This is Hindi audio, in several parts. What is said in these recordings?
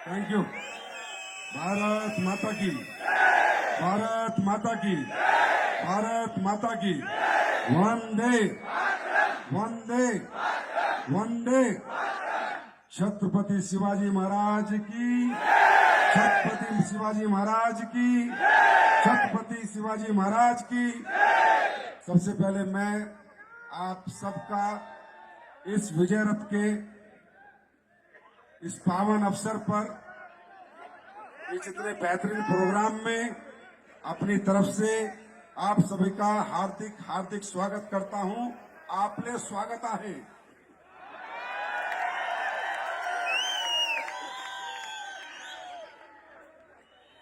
Thank you. भारत माता की, भारत माता की, भारत माता की। वंदे वंदे वंदे। छत्रपति शिवाजी महाराज की, छत्रपति शिवाजी महाराज की, छत्रपति शिवाजी महाराज की। सबसे पहले मैं आप सबका इस विजय रथ के इस पावन अवसर पर इस इतने बेहतरीन प्रोग्राम में अपनी तरफ से आप सभी का हार्दिक हार्दिक स्वागत करता हूं। आपले स्वागत आहे।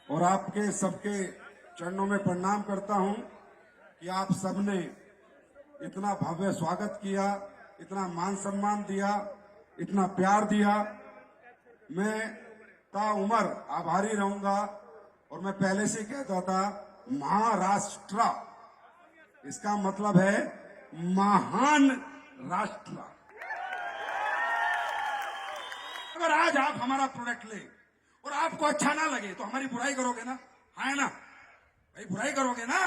और आपके सबके चरणों में प्रणाम करता हूं कि आप सबने इतना भव्य स्वागत किया, इतना मान सम्मान दिया, इतना प्यार दिया। मैं ताउम्र आभारी रहूंगा। और मैं पहले से कहता था महाराष्ट्र, इसका मतलब है महान राष्ट्र। अगर आज आप हमारा प्रोडक्ट ले और आपको अच्छा ना लगे तो हमारी बुराई करोगे ना? है ना भाई, बुराई करोगे ना।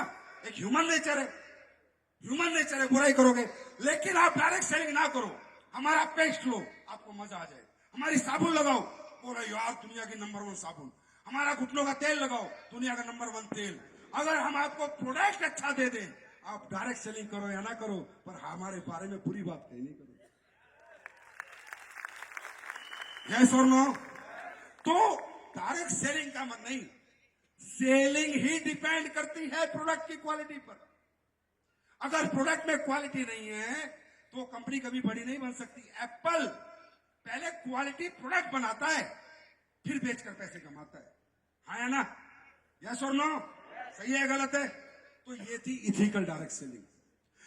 एक ह्यूमन नेचर है, ह्यूमन नेचर है, बुराई करोगे। लेकिन आप डायरेक्ट सेलिंग ना करो। हमारा पेस्ट लो, आपको मजा आ जाए। हमारी साबुन लगाओ, बोलो यार दुनिया की नंबर 1 साबुन। हमारा घुटनों का तेल लगाओ, दुनिया का नंबर 1 तेल। अगर हम आपको प्रोडक्ट अच्छा दे दें, आप डायरेक्ट सेलिंग करो या ना करो, पर हमारे बारे में बुरी बात कहीं नहीं करो। यस और नो? तो डायरेक्ट सेलिंग का मत नहीं, सेलिंग ही डिपेंड करती है प्रोडक्ट की क्वालिटी पर। अगर प्रोडक्ट में क्वालिटी नहीं है तो कंपनी कभी बड़ी नहीं बन सकती। एप्पल पहले क्वालिटी प्रोडक्ट बनाता है, फिर बेचकर पैसे कमाता है। हाँ या ना? यस और नो? सही है गलत है? तो ये थी इथिकल डायरेक्ट सेलिंग,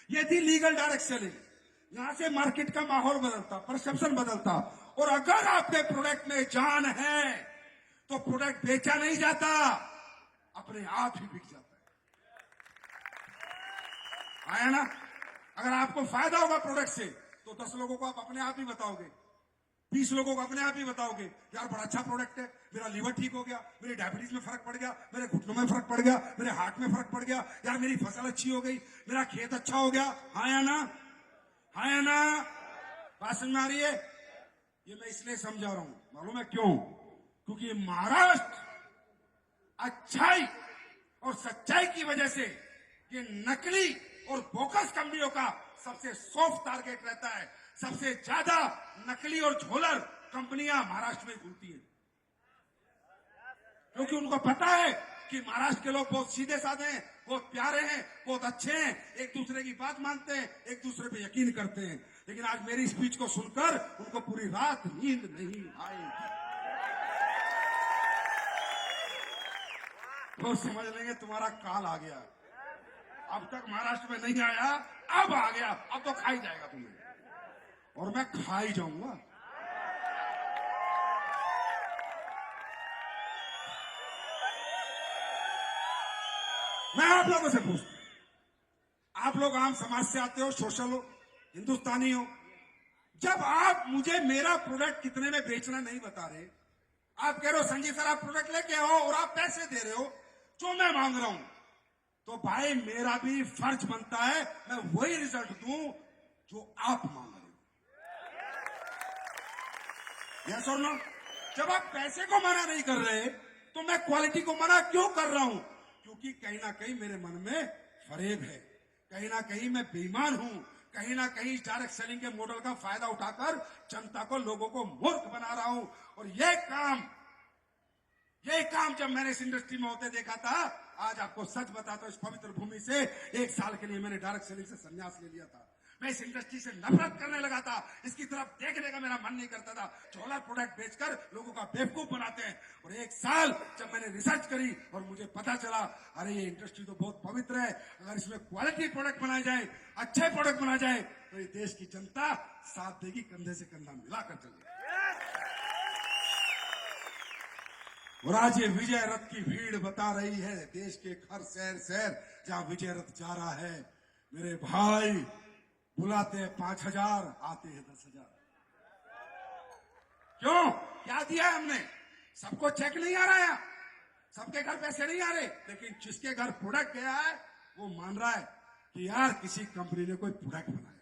ये थी लीगल डायरेक्ट सेलिंग। यहां से मार्केट का माहौल बदलता, परसेप्शन बदलता। और अगर आपके प्रोडक्ट में जान है तो प्रोडक्ट बेचा नहीं जाता, अपने आप ही बिक जाता है। आया ना? अगर आपको फायदा होगा प्रोडक्ट से तो 10 लोगों को आप अपने आप ही बताओगे, 20 लोगों को अपने आप ही बताओगे, यार बड़ा अच्छा प्रोडक्ट है, मेरा लीवर ठीक हो गया, मेरी डायबिटीज में फर्क पड़ गया, मेरे घुटनों में फर्क पड़ गया, मेरे हार्ट में फर्क पड़ गया, यार मेरी फसल अच्छी हो गई, मेरा खेत अच्छा हो गया। हाँ या ना? हाँ या ना? बात समझ में आ रही है? ये मैं इसलिए समझा रहा हूं, मालूम है क्यों? क्योंकि महाराष्ट्र अच्छाई और सच्चाई की वजह से ये नकली और बोगस कंपनियों का सबसे सॉफ्ट टारगेट रहता है। सबसे ज्यादा नकली और झोलर कंपनियां महाराष्ट्र में घूमती हैं, क्योंकि उनको पता है कि महाराष्ट्र के लोग बहुत सीधे साधे हैं, बहुत प्यारे हैं, बहुत अच्छे हैं, एक दूसरे की बात मानते हैं, एक दूसरे पे यकीन करते हैं। लेकिन आज मेरी स्पीच को सुनकर उनको पूरी रात नींद नहीं आई। वो समझ लेंगे तुम्हारा काल आ गया। अब तक महाराष्ट्र में नहीं आया, अब आ गया, अब तो खा ही जाएगा तुम्हें, और मैं खा ही जाऊंगा। मैं आप लोगों से पूछता हूं, आप लोग आम समाज से आते हो, सोशल हो, हिंदुस्तानी हो। जब आप मुझे मेरा प्रोडक्ट कितने में बेचना नहीं बता रहे, आप कह रहे हो संजीव सर आप प्रोडक्ट लेके आओ और आप पैसे दे रहे हो जो मैं मांग रहा हूं, तो भाई मेरा भी फर्ज बनता है मैं वही रिजल्ट दूं जो आप मांग रहे हो। यस और नो? जब आप पैसे को मना नहीं कर रहे तो मैं क्वालिटी को मना क्यों कर रहा हूं? क्योंकि कहीं ना कहीं मेरे मन में फरेब है, कहीं ना कहीं मैं बेईमान हूं, कहीं ना कहीं डायरेक्ट सेलिंग के मॉडल का फायदा उठाकर जनता को, लोगों को मूर्ख बना रहा हूं। और ये काम जब मैंने इस इंडस्ट्री में होते देखा था, आज आपको सच बताता हूं, इस पवित्र भूमि से 1 साल के लिए मैंने डायरेक्ट सेलिंग से संन्यास ले लिया था। मैं इस इंडस्ट्री से नफरत करने लगा था, इसकी तरफ देखने का मेरा मन नहीं करता था। झोला प्रोडक्ट बेचकर लोगों का बेवकूफ बनाते हैं। और 1 साल जब मैंने रिसर्च करी और मुझे पता चला, अरे ये इंडस्ट्री तो बहुत पवित्र है, अगर इसमें क्वालिटी प्रोडक्ट बनाए जाए, अच्छे प्रोडक्ट बनाए जाए, तो ये देश की जनता साथ देगी, कंधे से कंधा मिलाकर चलेगी। और आज ये विजय रथ की भीड़ बता रही है, देश के हर शहर जहां विजय रथ जा रहा है, मेरे भाई बुलाते हैं 5000, आते हैं 10,000। क्यों? क्या दिया है हमने? सबको चेक नहीं आ रहा है, सबके घर पैसे नहीं आ रहे, लेकिन जिसके घर प्रोडक्ट गया है वो मान रहा है कि यार किसी कंपनी ने कोई प्रोडक्ट बनाया।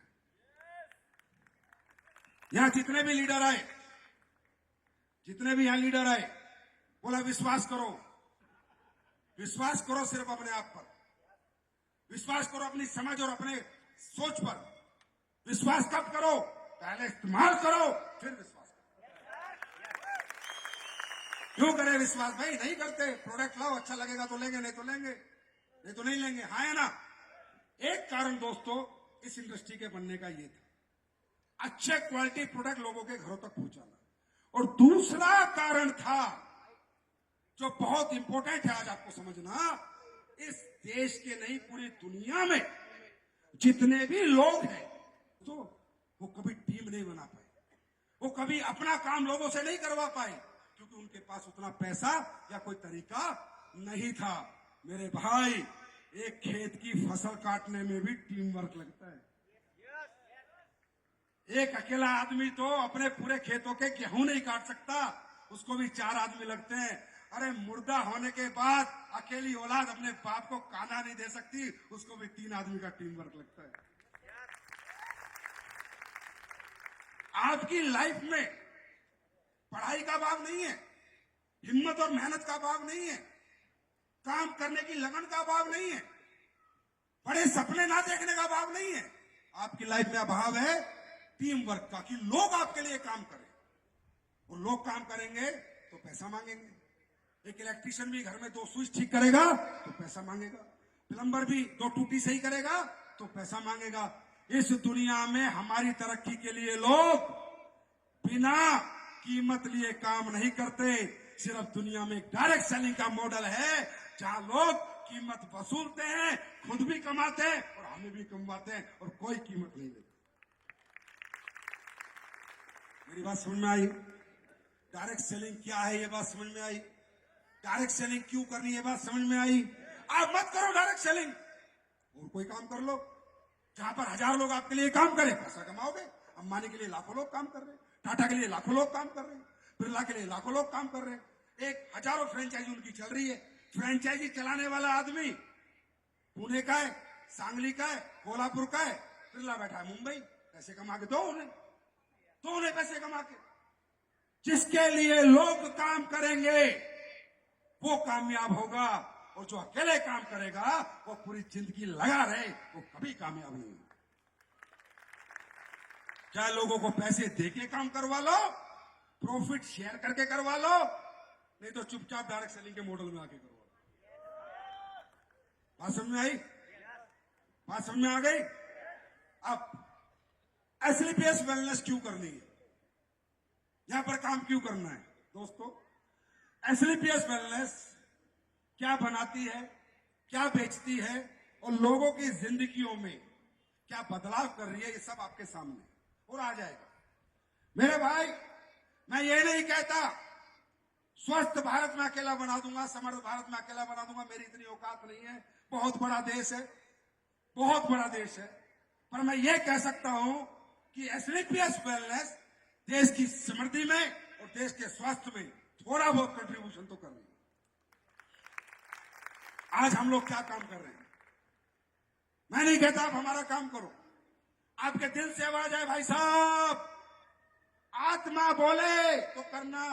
यहां जितने भी लीडर आए, जितने भी यहां लीडर आए, बोला विश्वास करो, विश्वास करो सिर्फ अपने आप पर, विश्वास करो अपनी समझ और अपने सोच पर। विश्वास कब करो? पहले इस्तेमाल करो, फिर विश्वास करो। क्यों करें विश्वास भाई? नहीं करते। प्रोडक्ट लाओ, अच्छा लगेगा तो लेंगे, नहीं तो लेंगे, नहीं तो नहीं लेंगे। हाँ है ना? एक कारण दोस्तों इस इंडस्ट्री के बनने का ये था, अच्छे क्वालिटी प्रोडक्ट लोगों के घरों तक पहुंचाना। और दूसरा कारण था जो बहुत इंपॉर्टेंट है आज आपको समझना, इस देश के नहीं पूरी दुनिया में जितने भी लोग हैं तो वो कभी टीम नहीं बना पाए, वो कभी अपना काम लोगों से नहीं करवा पाए, क्योंकि उनके पास उतना पैसा या कोई तरीका नहीं था। मेरे भाई, एक खेत की फसल काटने में भी टीम वर्क लगता है। एक अकेला आदमी तो अपने पूरे खेतों के गेहूं नहीं काट सकता, उसको भी 4 आदमी लगते हैं। अरे मुर्दा होने के बाद अकेली औलाद अपने बाप को खाना नहीं दे सकती, उसको भी 3 आदमी का टीम वर्क लगता है। आपकी लाइफ में पढ़ाई का अभाव नहीं है, हिम्मत और मेहनत का अभाव नहीं है, काम करने की लगन का अभाव नहीं है, बड़े सपने ना देखने का अभाव नहीं है। आपकी लाइफ में अभाव है टीम वर्क का, कि लोग आपके लिए काम करें। और लोग काम करेंगे तो पैसा मांगेंगे। एक इलेक्ट्रिशियन भी घर में 2 स्विच ठीक करेगा तो पैसा मांगेगा, प्लम्बर भी 2 टूटी सही करेगा तो पैसा मांगेगा। इस दुनिया में हमारी तरक्की के लिए लोग बिना कीमत लिए काम नहीं करते। सिर्फ दुनिया में एक डायरेक्ट सेलिंग का मॉडल है जहां लोग कीमत वसूलते हैं, खुद भी कमाते हैं और हमें भी कमाते हैं, और कोई कीमत नहीं लेते। मेरी बात समझ में आई? डायरेक्ट सेलिंग क्या है ये बात समझ में आई? डायरेक्ट सेलिंग क्यों करनी है बात समझ में आई? आप मत करो डायरेक्ट सेलिंग, और कोई काम कर लो जहां पर 1000 लोग आपके लिए काम करें, पैसा कमाओगे। अंबानी के लिए लाखों लोग काम कर रहे हैं, टाटा के लिए लाखों लोग काम कर रहे हैं, बिरला के लिए लाखों लोग काम कर रहे हैं। एक हजारों फ्रेंचाइजी उनकी चल रही है। फ्रेंचाइजी चलाने वाला आदमी पुणे का है, सांगली का है, कोल्हापुर का है, बिरला बैठा है मुंबई। पैसे कमा के दो उन्हें पैसे कमा के। जिसके लिए लोग काम करेंगे वो कामयाब होगा, और जो अकेले काम करेगा वो पूरी जिंदगी लगा रहे, वो कभी कामयाब नहीं होगा। चाहे लोगों को पैसे देके काम करवा लो, प्रॉफिट शेयर करके करवा लो, नहीं तो चुपचाप डायरेक्ट सेलिंग के मॉडल में आके करवा लो। बात समझ में आई? बात समझ में आ गई? अब एसलीपीएस वेलनेस क्यों करनी है, यहां पर काम क्यों करना है दोस्तों? एसलीपीएस वेलनेस क्या बनाती है, क्या बेचती है, और लोगों की जिंदगियों में क्या बदलाव कर रही है, ये सब आपके सामने और आ जाएगा। मेरे भाई, मैं ये नहीं कहता स्वस्थ भारत में अकेला बना दूंगा, समर्थ भारत में अकेला बना दूंगा, मेरी इतनी औकात नहीं है। बहुत बड़ा देश है, बहुत बड़ा देश है। पर मैं ये कह सकता हूं कि एसलीपीएस वेलनेस देश की समृद्धि में और देश के स्वास्थ्य में थोड़ा बहुत कंट्रीब्यूशन तो कर रही है। आज हम लोग क्या काम कर रहे हैं? मैं नहीं कहता आप हमारा काम करो, आपके दिल से आवाज आए भाई साहब, आत्मा बोले तो करना,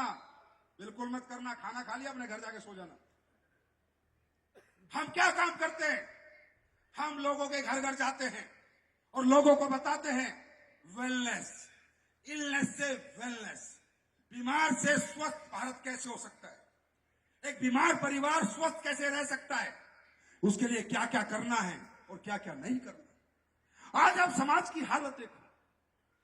बिल्कुल मत करना। खाना खा लिया, अपने घर जाके सो जाना। हम क्या काम करते हैं? हम लोगों के घर घर जाते हैं और लोगों को बताते हैं वेलनेस, इलनेस से वेलनेस, बीमार से स्वस्थ भारत कैसे हो सकता है, एक बीमार परिवार स्वस्थ कैसे रह सकता है, उसके लिए क्या क्या करना है और क्या क्या नहीं करना। आज आप समाज की हालत देखो,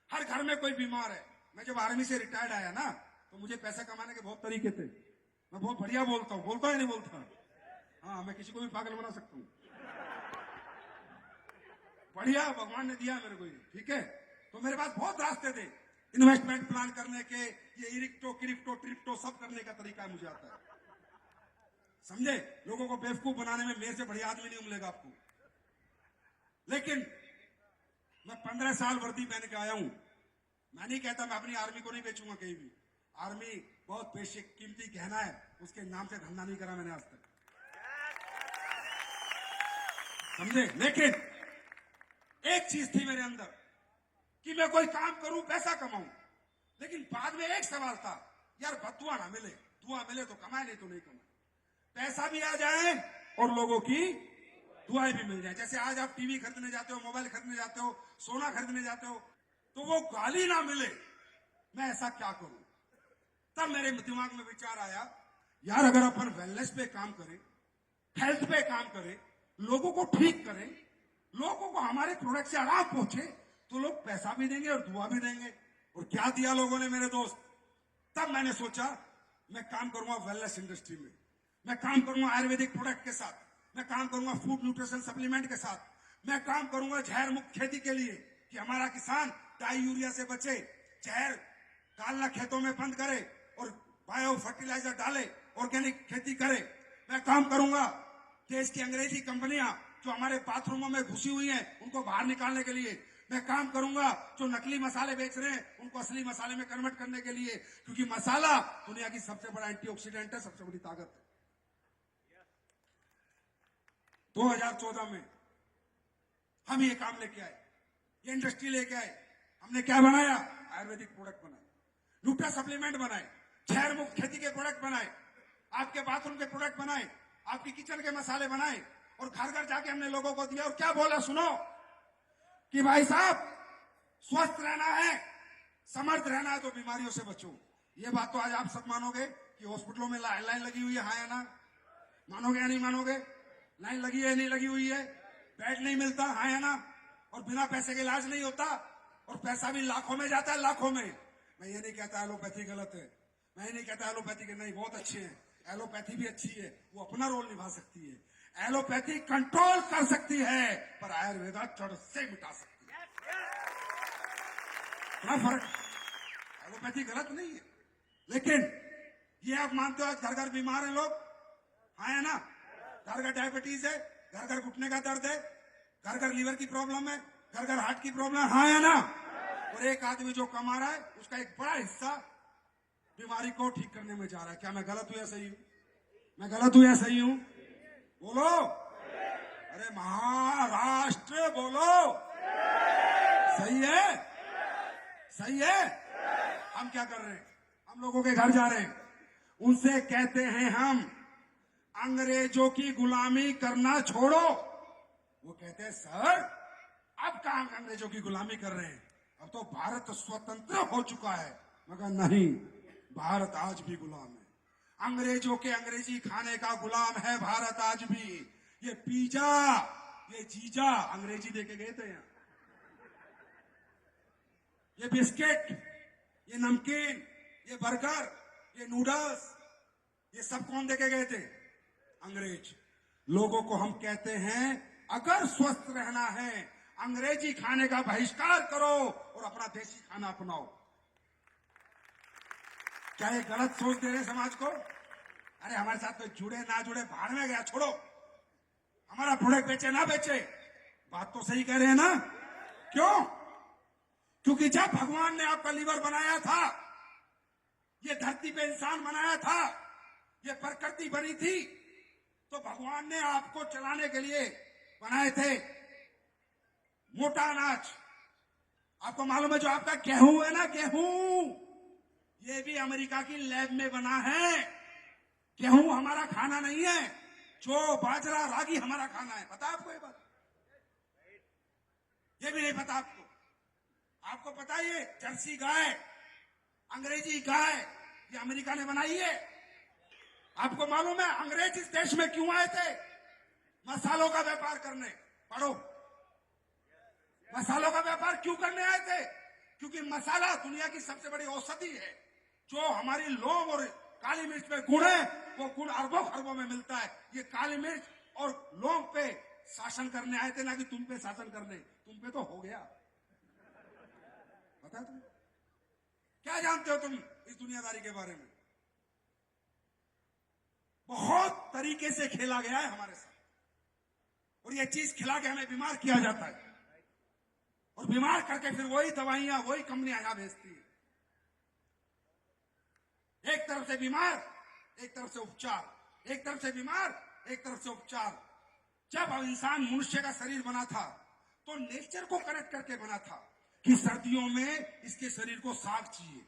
हर घर में कोई बीमार है। मैं जब आर्मी से रिटायर्ड आया ना, तो मुझे पैसा कमाने के बहुत तरीके थे। मैं बहुत बढ़िया बोलता हूं, बोलता है नहीं बोलता? हाँ, मैं किसी को भी पागल बना सकता हूं। बढ़िया भगवान ने दिया मेरे को ये, ठीक है। तो मेरे पास बहुत रास्ते थे इन्वेस्टमेंट प्लान करने के, ये इरिक्टो क्रिप्टो ट्रिप्टो सब करने का तरीका मुझे आता है, समझे। लोगों को बेवकूफ बनाने में मेरे से बढ़िया आदमी नहीं मिलेगा आपको। लेकिन मैं 15 साल वर्दी पहन के आया हूं। मैं नहीं कहता मैं अपनी आर्मी को नहीं बेचूंगा कहीं भी। आर्मी बहुत बेसिक कीमती गहना है, उसके नाम से धंधा नहीं करा मैंने आज तक, समझे। लेकिन एक चीज थी मेरे अंदर कि मैं कोई काम करूं, पैसा कमाऊं। लेकिन बाद में एक सवाल था, यार बदुआ ना मिले, दुआ मिले तो कमाए, नहीं तो नहीं कमाए। पैसा भी आ जाए और लोगों की दुआएं भी मिल जाए। जैसे आज आप टीवी खरीदने जाते हो, मोबाइल खरीदने जाते हो, सोना खरीदने जाते हो, तो वो गाली ना मिले, मैं ऐसा क्या करूं। तब मेरे दिमाग में विचार आया, यार अगर अपन वेलनेस पे काम करें, हेल्थ पे काम करें, लोगों को ठीक करें, लोगों को हमारे प्रोडक्ट से आराम पहुंचे, तो लोग पैसा भी देंगे और दुआ भी देंगे। और क्या दिया लोगों ने मेरे दोस्त। तब मैंने सोचा मैं काम करूंगा वेलनेस इंडस्ट्री में, मैं काम करूंगा आयुर्वेदिक प्रोडक्ट के साथ, मैं काम करूंगा फूड न्यूट्रिशन सप्लीमेंट के साथ, मैं काम करूंगा जहर मुक्त खेती के लिए कि हमारा किसान डाई यूरिया से बचे, जहर डालना खेतों में बंद करे और बायो फर्टिलाइजर डाले, ऑर्गेनिक खेती करे। मैं काम करूंगा देश की अंग्रेजी कंपनियां जो हमारे बाथरूमों में घुसी हुई हैं उनको बाहर निकालने के लिए। मैं काम करूंगा जो नकली मसाले बेच रहे हैं उनको असली मसाले में कन्वर्ट करने के लिए, क्योंकि मसाला दुनिया की सबसे बड़ा एंटीऑक्सीडेंट है, सबसे बड़ी ताकत है। 2014 में हम ये काम लेके आए, ये इंडस्ट्री लेके आए। हमने क्या बनाया? आयुर्वेदिक प्रोडक्ट बनाए, न्यूट्रा सप्लीमेंट बनाए, जहर मुक्त खेती के प्रोडक्ट बनाए, आपके बाथरूम के प्रोडक्ट बनाए, आपकी किचन के मसाले बनाए, और घर घर जाके हमने लोगों को दिया। और क्या बोला सुनो, कि भाई साहब स्वस्थ रहना है, समर्थ रहना है, तो बीमारियों से बचो। ये बात तो आज आप सब मानोगे कि हॉस्पिटलों में लाइन लगी हुई है, हाँ या ना? मानोगे या नहीं मानोगे? लाइन लगी है, नहीं लगी हुई है, बेड नहीं मिलता, हाँ या ना? और बिना पैसे के इलाज नहीं होता, और पैसा भी लाखों में जाता है, लाखों में। मैं ये नहीं कहता एलोपैथी गलत है, मैं ये नहीं कहता एलोपैथी के नहीं, बहुत अच्छे हैं, एलोपैथी भी अच्छी है, वो अपना रोल निभा सकती है। एलोपैथी कंट्रोल कर सकती है, पर आयुर्वेदा जड़ से मिटा सकती है। क्या फर्क? एलोपैथी गलत नहीं है, लेकिन ये आप मानते हो आज घर घर बीमार हैं लोग, हाँ है ना? घर घर डायबिटीज है, घर घर घुटने का दर्द है, घर घर लीवर की प्रॉब्लम है, घर घर हार्ट की प्रॉब्लम है, हाँ है ना? और एक आदमी जो कमा रहा है उसका एक बड़ा हिस्सा बीमारी को ठीक करने में जा रहा है। क्या मैं गलत हूं या सही हूं? मैं गलत हूं या सही हूं? बोलो। अरे महाराष्ट्र बोलो, सही है? सही है? हम क्या कर रहे हैं? हम लोगों के घर जा रहे हैं, उनसे कहते हैं हम अंग्रेजों की गुलामी करना छोड़ो। वो कहते हैं सर अब कहां अंग्रेजों की गुलामी कर रहे हैं, अब तो भारत स्वतंत्र हो चुका है। मगर नहीं, भारत आज भी गुलाम है, अंग्रेजों के अंग्रेजी खाने का गुलाम है भारत आज भी। ये पिज्जा, ये जीजा अंग्रेजी देके गए थे यहाँ, ये बिस्किट, ये नमकीन, ये बर्गर, ये नूडल्स, ये सब कौन देके गए थे? अंग्रेज। लोगों को हम कहते हैं अगर स्वस्थ रहना है अंग्रेजी खाने का बहिष्कार करो और अपना देसी खाना अपनाओ। क्या ये गलत सोच दे रहे समाज को? अरे हमारे साथ तो जुड़े ना जुड़े भाड़ में गया, छोड़ो, हमारा प्रोडक्ट बेचे ना बेचे, बात तो सही कह रहे हैं ना? क्यों? क्योंकि जब भगवान ने आपका लीवर बनाया था, ये धरती पे इंसान बनाया था, ये प्रकृति बनी थी, तो भगवान ने आपको चलाने के लिए बनाए थे मोटा अनाज। आपको मालूम है जो आपका गेहूं है ना, गेहूं, ये भी अमेरिका की लैब में बना है। गेहूं हमारा खाना नहीं है, जो बाजरा रागी हमारा खाना है। पता आपको ये बात? ये भी नहीं पता आपको? आपको पता है ये जर्सी गाय, अंग्रेजी गाय, ये अमेरिका ने बनाई है। आपको मालूम है अंग्रेज इस देश में क्यों आए थे? मसालों का व्यापार करने। पढ़ो, मसालों का व्यापार क्यों करने आए थे? क्योंकि मसाला दुनिया की सबसे बड़ी औषधि है। जो हमारी लौंग और काली मिर्च में गुण है, वो गुण अरबों खरबों में मिलता है। ये काली मिर्च और लौंग पे शासन करने आए थे, ना कि तुम पे शासन करने। तुम पे तो हो गया। पता तुम क्या जानते हो तुम इस दुनियादारी के बारे में? बहुत तरीके से खेला गया है हमारे साथ, और ये चीज खिला के हमें बीमार किया जाता है, और बीमार करके फिर वही दवाइयां, वही कंपनियां यहां भेजती है। एक तरफ से बीमार, एक तरफ से उपचार, एक तरफ से बीमार, एक तरफ से उपचार। जब इंसान मनुष्य का शरीर बना था तो नेचर को कनेक्ट करके बना था कि सर्दियों में इसके शरीर को साग चाहिए,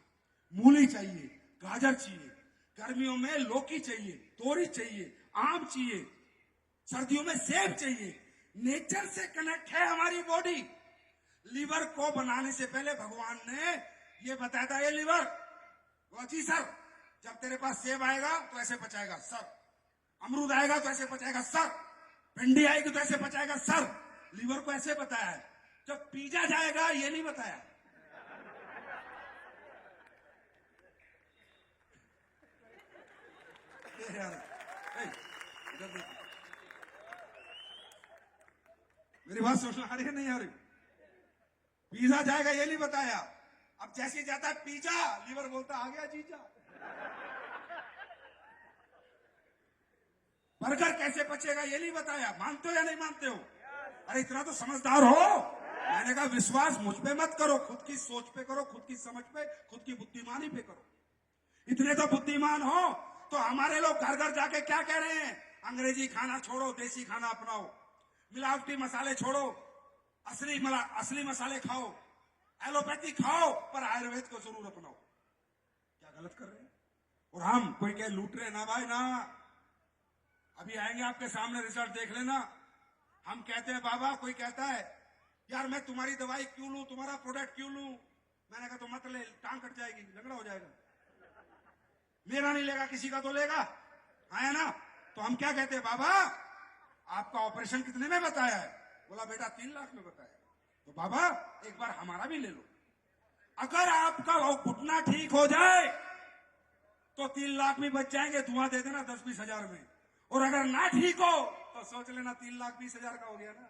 मूली चाहिए, गाजर चाहिए, गर्मियों में लौकी चाहिए, तोरी चाहिए, आम चाहिए, सर्दियों में सेब चाहिए। नेचर से कनेक्ट है हमारी बॉडी। लीवर को बनाने से पहले भगवान ने ये बताया था, ये लीवर बोला जी सर, जब तेरे पास सेब आएगा तो ऐसे पचाएगा सर, अमरूद आएगा तो ऐसे पचाएगा सर, भिंडी आएगी तो ऐसे पचाएगा सर। लीवर को ऐसे बताया है। जब पिज्जा जाएगा ये नहीं बताया। मेरी बात सुन आ रही है नहीं आ रही? पिज्जा जाएगा ये नहीं बताया। अब जैसे जाता है पिज्जा, लीवर बोलता आ गया जीजा। बर्गर कैसे पचेगा ये नहीं बताया। मानते हो या नहीं मानते हो? अरे इतना तो समझदार हो। मैंने कहा विश्वास मुझ पे मत करो, खुद की सोच पे करो, खुद की समझ पे, खुद की बुद्धिमानी पे करो। इतने तो बुद्धिमान हो तो हमारे लोग घर घर जाके क्या कह रहे हैं? अंग्रेजी खाना छोड़ो, देसी खाना अपनाओ, मिलावटी मसाले छोड़ो, असली मसाले खाओ, एलोपैथी खाओ, पर आयुर्वेद को जरूर अपनाओ। क्या गलत कर रहे हैं? और हम कोई कहे लूट रहे ना भाई ना। अभी आएंगे आपके सामने, रिजल्ट देख लेना। हम कहते हैं बाबा, कोई कहता है यार मैं तुम्हारी दवाई क्यों लूं, तुम्हारा प्रोडक्ट क्यों लूं? मैंने कहा तो मत ले, टांग कट जाएगी, लंगड़ा हो जाएगा। मेरा नहीं लेगा, किसी का तो लेगा, है ना? तो हम क्या कहते हैं, बाबा आपका ऑपरेशन कितने में बताया है? बोला बेटा 3 लाख में बताया। तो बाबा एक बार हमारा भी ले लो। अगर आपका घुटना ठीक हो जाए तो 3 लाख भी बच जाएंगे, दुआ दे देना 10-20 हजार में। और अगर ना ठीक हो तो सोच लेना 3,20,000 का हो गया ना।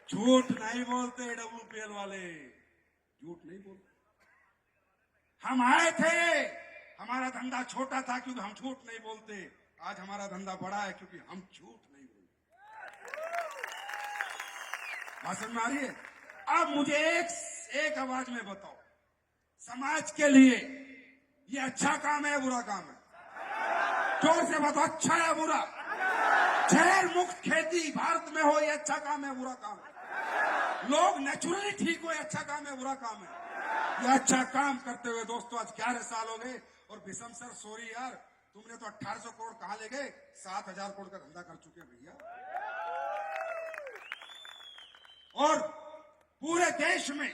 झूठ नहीं बोलते WPL वाले, झूठ नहीं बोलते। हम आए थे, हमारा धंधा छोटा था क्योंकि हम झूठ नहीं बोलते। आज हमारा धंधा बड़ा है क्योंकि हम झूठ नहीं बोलते। बात समझ में आ रही है? अब मुझे एक आवाज में बताओ, समाज के लिए ये अच्छा काम है या बुरा काम है? जोर से बताओ, अच्छा है बुरा? जहर मुक्त खेती भारत में हो, ये अच्छा काम है बुरा काम है? लोग नेचुरली ठीक हो, ये अच्छा काम है बुरा काम है? ये अच्छा काम करते हुए दोस्तों आज 11 साल हो गए। और विषम सर सॉरी यार, तुमने तो 1800 करोड़ कहां ले गए? 7,000 करोड़ का धंधा कर चुके हैं भैया। और पूरे देश में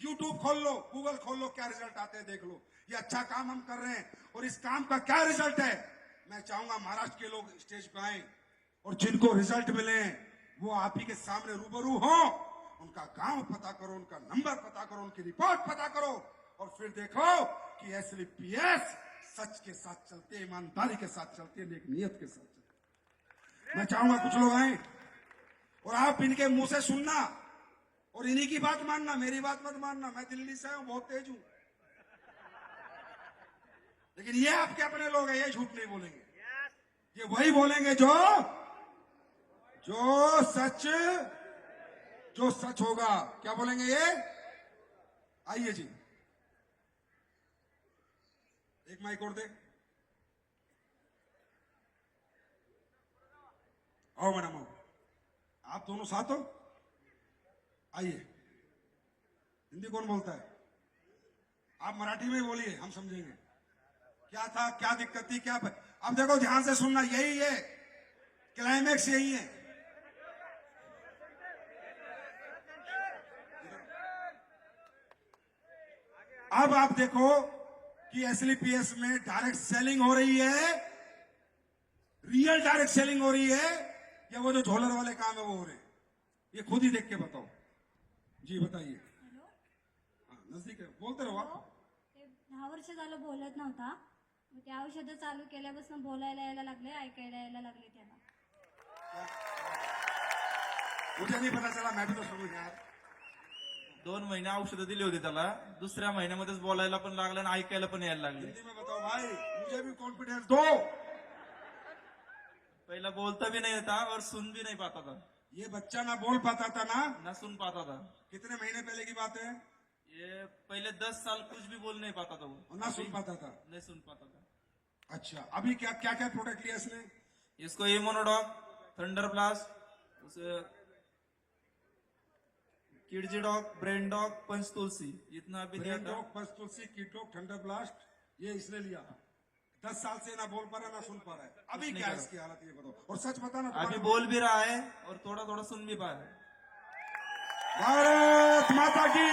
यूट्यूब खोल लो, गूगल खोल लो, क्या रिजल्ट आते हैं देख लो। ये अच्छा काम हम कर रहे हैं और इस काम का क्या रिजल्ट है? मैं चाहूंगा महाराष्ट्र के लोग स्टेज पे आए और जिनको रिजल्ट मिले वो आप ही के सामने रूबरू हो। उनका गांव पता करो, उनका नंबर पता करो, उनकी रिपोर्ट पता करो और फिर देखो कि SLPS सच के साथ चलते, ईमानदारी के साथ चलते, नेक नियत के साथ चलते। मैं चाहूंगा कुछ लोग आए और आप इनके मुंह से सुनना और इन्हीं की बात मानना, मेरी बात मत मानना। मैं दिल्ली से हूं, बहुत तेज हूं, लेकिन ये आपके अपने लोग हैं, ये झूठ नहीं बोलेंगे। ये वही बोलेंगे जो सच होगा। क्या बोलेंगे ये? आइए जी, एक माइक और दे। आओ मैडम आओ, आप दोनों साथ हो, आइए। हिंदी कौन बोलता है? आप मराठी में बोलिए, हम समझेंगे। क्या था, क्या दिक्कत थी, क्या? अब देखो ध्यान से सुनना, यही है क्लाइमैक्स, यही है। अब आप देखो कि SLPS में डायरेक्ट सेलिंग हो रही है, रियल डायरेक्ट सेलिंग हो रही है, या वो जो झोलर वाले काम है वो हो रहे हैं? ये खुद ही देख के बताओ जी, बताइए। नजदीक आहे, बोलते रहो आप. 10 वर्ष झालं बोलत नव्हता, मग ते औषध चालू केल्यापासून बोलायला यायला लागले, ऐकायला यायला लागले त्याला. मुझे नहीं पता चला, मैं भी तो समझ यार. 2 महिने औषधं दिली होती त्याला, दुसऱ्या महिन्यामध्येच बोलायला पण लागला आणि ऐकायला पण यायला लागले. हिंदी में बताओ भाई, मुझे भी कॉन्फिडेंस दो. पहिला बोलता भी नहीं था और सुन भी नहीं पाता था, ये बच्चा ना बोल पाता था ना ना सुन पाता था. कितने महीने पहले की बात है? ये पहले 10 साल कुछ भी बोल नहीं पाता था वो, और ना सुन पाता था। नहीं सुन पाता था। अच्छा, अभी क्या क्या क्या प्रोडक्ट लिया इसने? इसको इम्यूनोडॉग, थंडर ब्लास्ट, उसे किडजी डॉग, ब्रेन डॉग, पंच तुलसी, इतना अभी दिया ब्रेन था। डॉग, पल्स तुलसी, किड डॉग, थंडर ब्लास्ट, ये इसने लिया। 10 साल से ना बोल पा रहा ना सुन पा रहा है। अभी नहीं क्या है कर इसकी हालत, ये बताओ। और सच बता ना, अभी तुम्हारे- बोल भी रहा है और थोड़ा थोड़ा सुन भी पा रहा है। भारत माता की,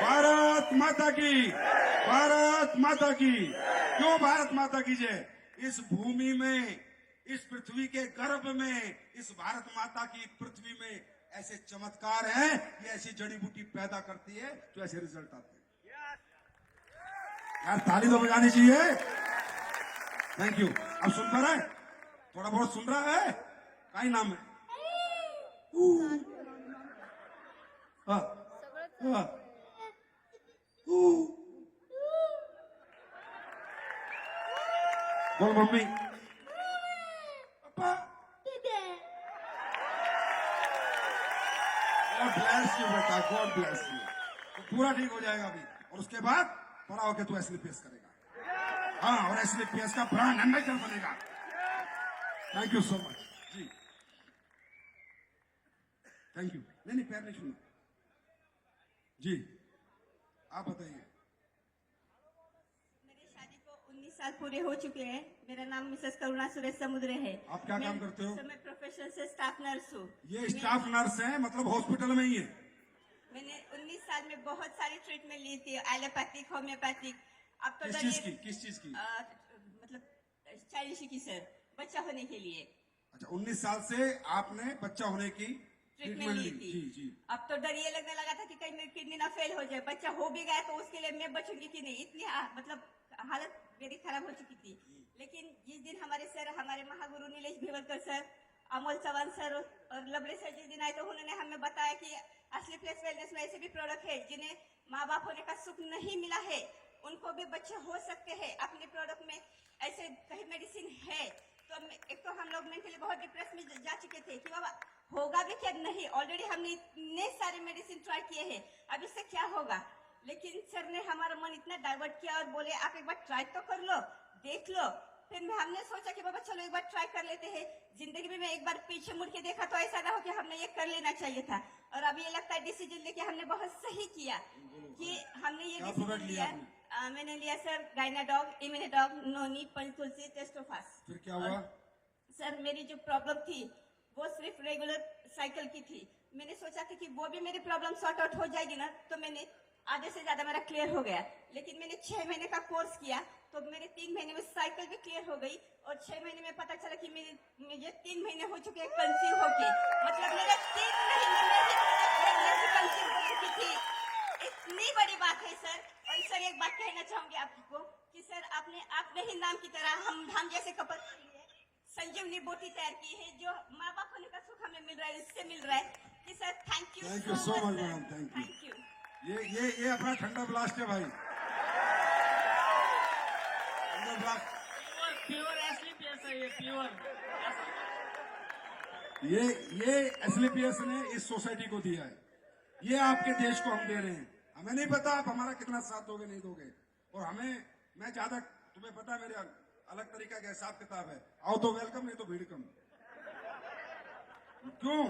भारत माता की, भारत माता की। क्यों भारत माता की जय? इस भूमि में, इस पृथ्वी के गर्भ में, इस भारत माता की पृथ्वी में ऐसे चमत्कार हैं, ये ऐसी जड़ी बूटी पैदा करती है तो ऐसे रिजल्ट आते हैं। यार ताली तो बजानी चाहिए। Thank you. अब सुन पा रहा है? थोड़ा बहुत सुन रहा है? का ही नाम है? हाँ, हाँ, बोल मम्मी, पापा। गॉड ब्लेस यू बेटा, गॉड ब्लेस यू। तो पूरा ठीक हो जाएगा अभी, और उसके बाद बड़ा होकर तू एसलीपीएस करेगा। हाँ, और एसलीपीएस का ब्रांड एम्बेसडर बनेगा। थैंक यू सो मच जी, थैंक यू। नहीं पैर नहीं छूना जी। आप बताइए। मेरी शादी को 19 साल पूरे हो चुके हैं। मेरा नाम मिसेस करुणा सुरेश समुद्र है। आप क्या काम करते हो? मैं प्रोफेशन से स्टाफ नर्स हूँ। ये स्टाफ नर्स है, मतलब हॉस्पिटल में ही है। मैंने 19 साल में बहुत सारी ट्रीटमेंट ली थी, एलोपैथिक, होम्योपैथिक। अब तो किस डरिए- चीज की, किस चीज की? मतलब चाइल्ड की सर, बच्चा होने के लिए अच्छा, 19 साल से आपने बच्चा होने की ट्रीटमेंट ली थी। जी जी। अब तो डर ये लगने लगा था कि कहीं मेरी किडनी ना फेल हो जाए। बच्चा हो भी गया तो उसके लिए मैं बचूंगी कि नहीं, इतनी मतलब हालत मेरी खराब हो चुकी थी। लेकिन जिस दिन हमारे सर, हमारे महागुरु नीलेश भिवलकर सर, अमोल चौहान सर और लवली सर जिस दिन आए तो उन्होंने हमें बताया कि असली प्लेस वेलनेस में ऐसे भी प्रोडक्ट है जिन्हें माँ बाप होने का सुख नहीं मिला है, उनको भी बच्चे हो सकते हैं। अपने प्रोडक्ट में ऐसे कई मेडिसिन है। तो एक तो हम लोग मेंटली बहुत डिप्रेस में जा चुके थे कि बाबा होगा भी क्या नहीं। ऑलरेडी हमने इतने सारे मेडिसिन ट्राई किए हैं, अब इससे क्या होगा। लेकिन सर ने हमारा मन इतना डाइवर्ट किया और बोले आप एक बार ट्राई तो कर लो, देख लो। फिर हमने सोचा कि बाबा चलो एक बार ट्राई कर लेते हैं। जिंदगी में एक बार पीछे मुड़ के देखा तो ऐसा ना हो कि हमने ये कर लेना चाहिए था। और अब ये लगता है डिसीजन लेके हमने बहुत सही किया कि हमने ये क्या डिसीजन प्रोडक्ट लिया लिया। मैंने लिया सर गाइनाडॉग, इम्यूनोडॉग, नोनी, पंचतुलसी, टेस्टोफास। फिर क्या हुआ? सर मेरी जो प्रॉब्लम थी वो सिर्फ रेगुलर साइकिल की थी। मैंने सोचा था कि वो भी मेरी प्रॉब्लम सॉर्ट आउट हो जाएगी ना, तो मैंने आधे से ज्यादा मेरा क्लियर हो गया। लेकिन मैंने 6 महीने का कोर्स किया तो मेरे 3 महीने में साइकिल भी क्लियर हो गई और 6 महीने में पता चला कि मुझे 3 महीने हो चुके हैं कंसीव होके। मतलब मेरा 3 महीने में ही कंसीव हो चुकी थी। इतनी बड़ी बात है सर। और सर एक बात कहना चाहूंगी आपको कि सर आपने अपने ही नाम की तरह हम जैसे कपल संजीवनी बोटी तैयार की है, जो माँ बाप होने का सुख हमें मिल रहा है, इससे मिल रहा है कि sir thank you so much madam, thank you. ये अपना ठंडा ब्लास्ट है भाई, ठंडा ब्लास्ट। प्योर एसलीपीएस है ये, प्योर। ये एसलीपीएस ने इस सोसाइटी को दिया है, ये आपके देश को हम दे रहे हैं। हमें नहीं पता आप हमारा कितना साथ दोगे नहीं दोगे, और मैं ज्यादा, तुम्हें पता है मेरे अलग तरीका का हिसाब किताब है। आओ तो वेलकम, नहीं तो भीड़ कम। क्यों?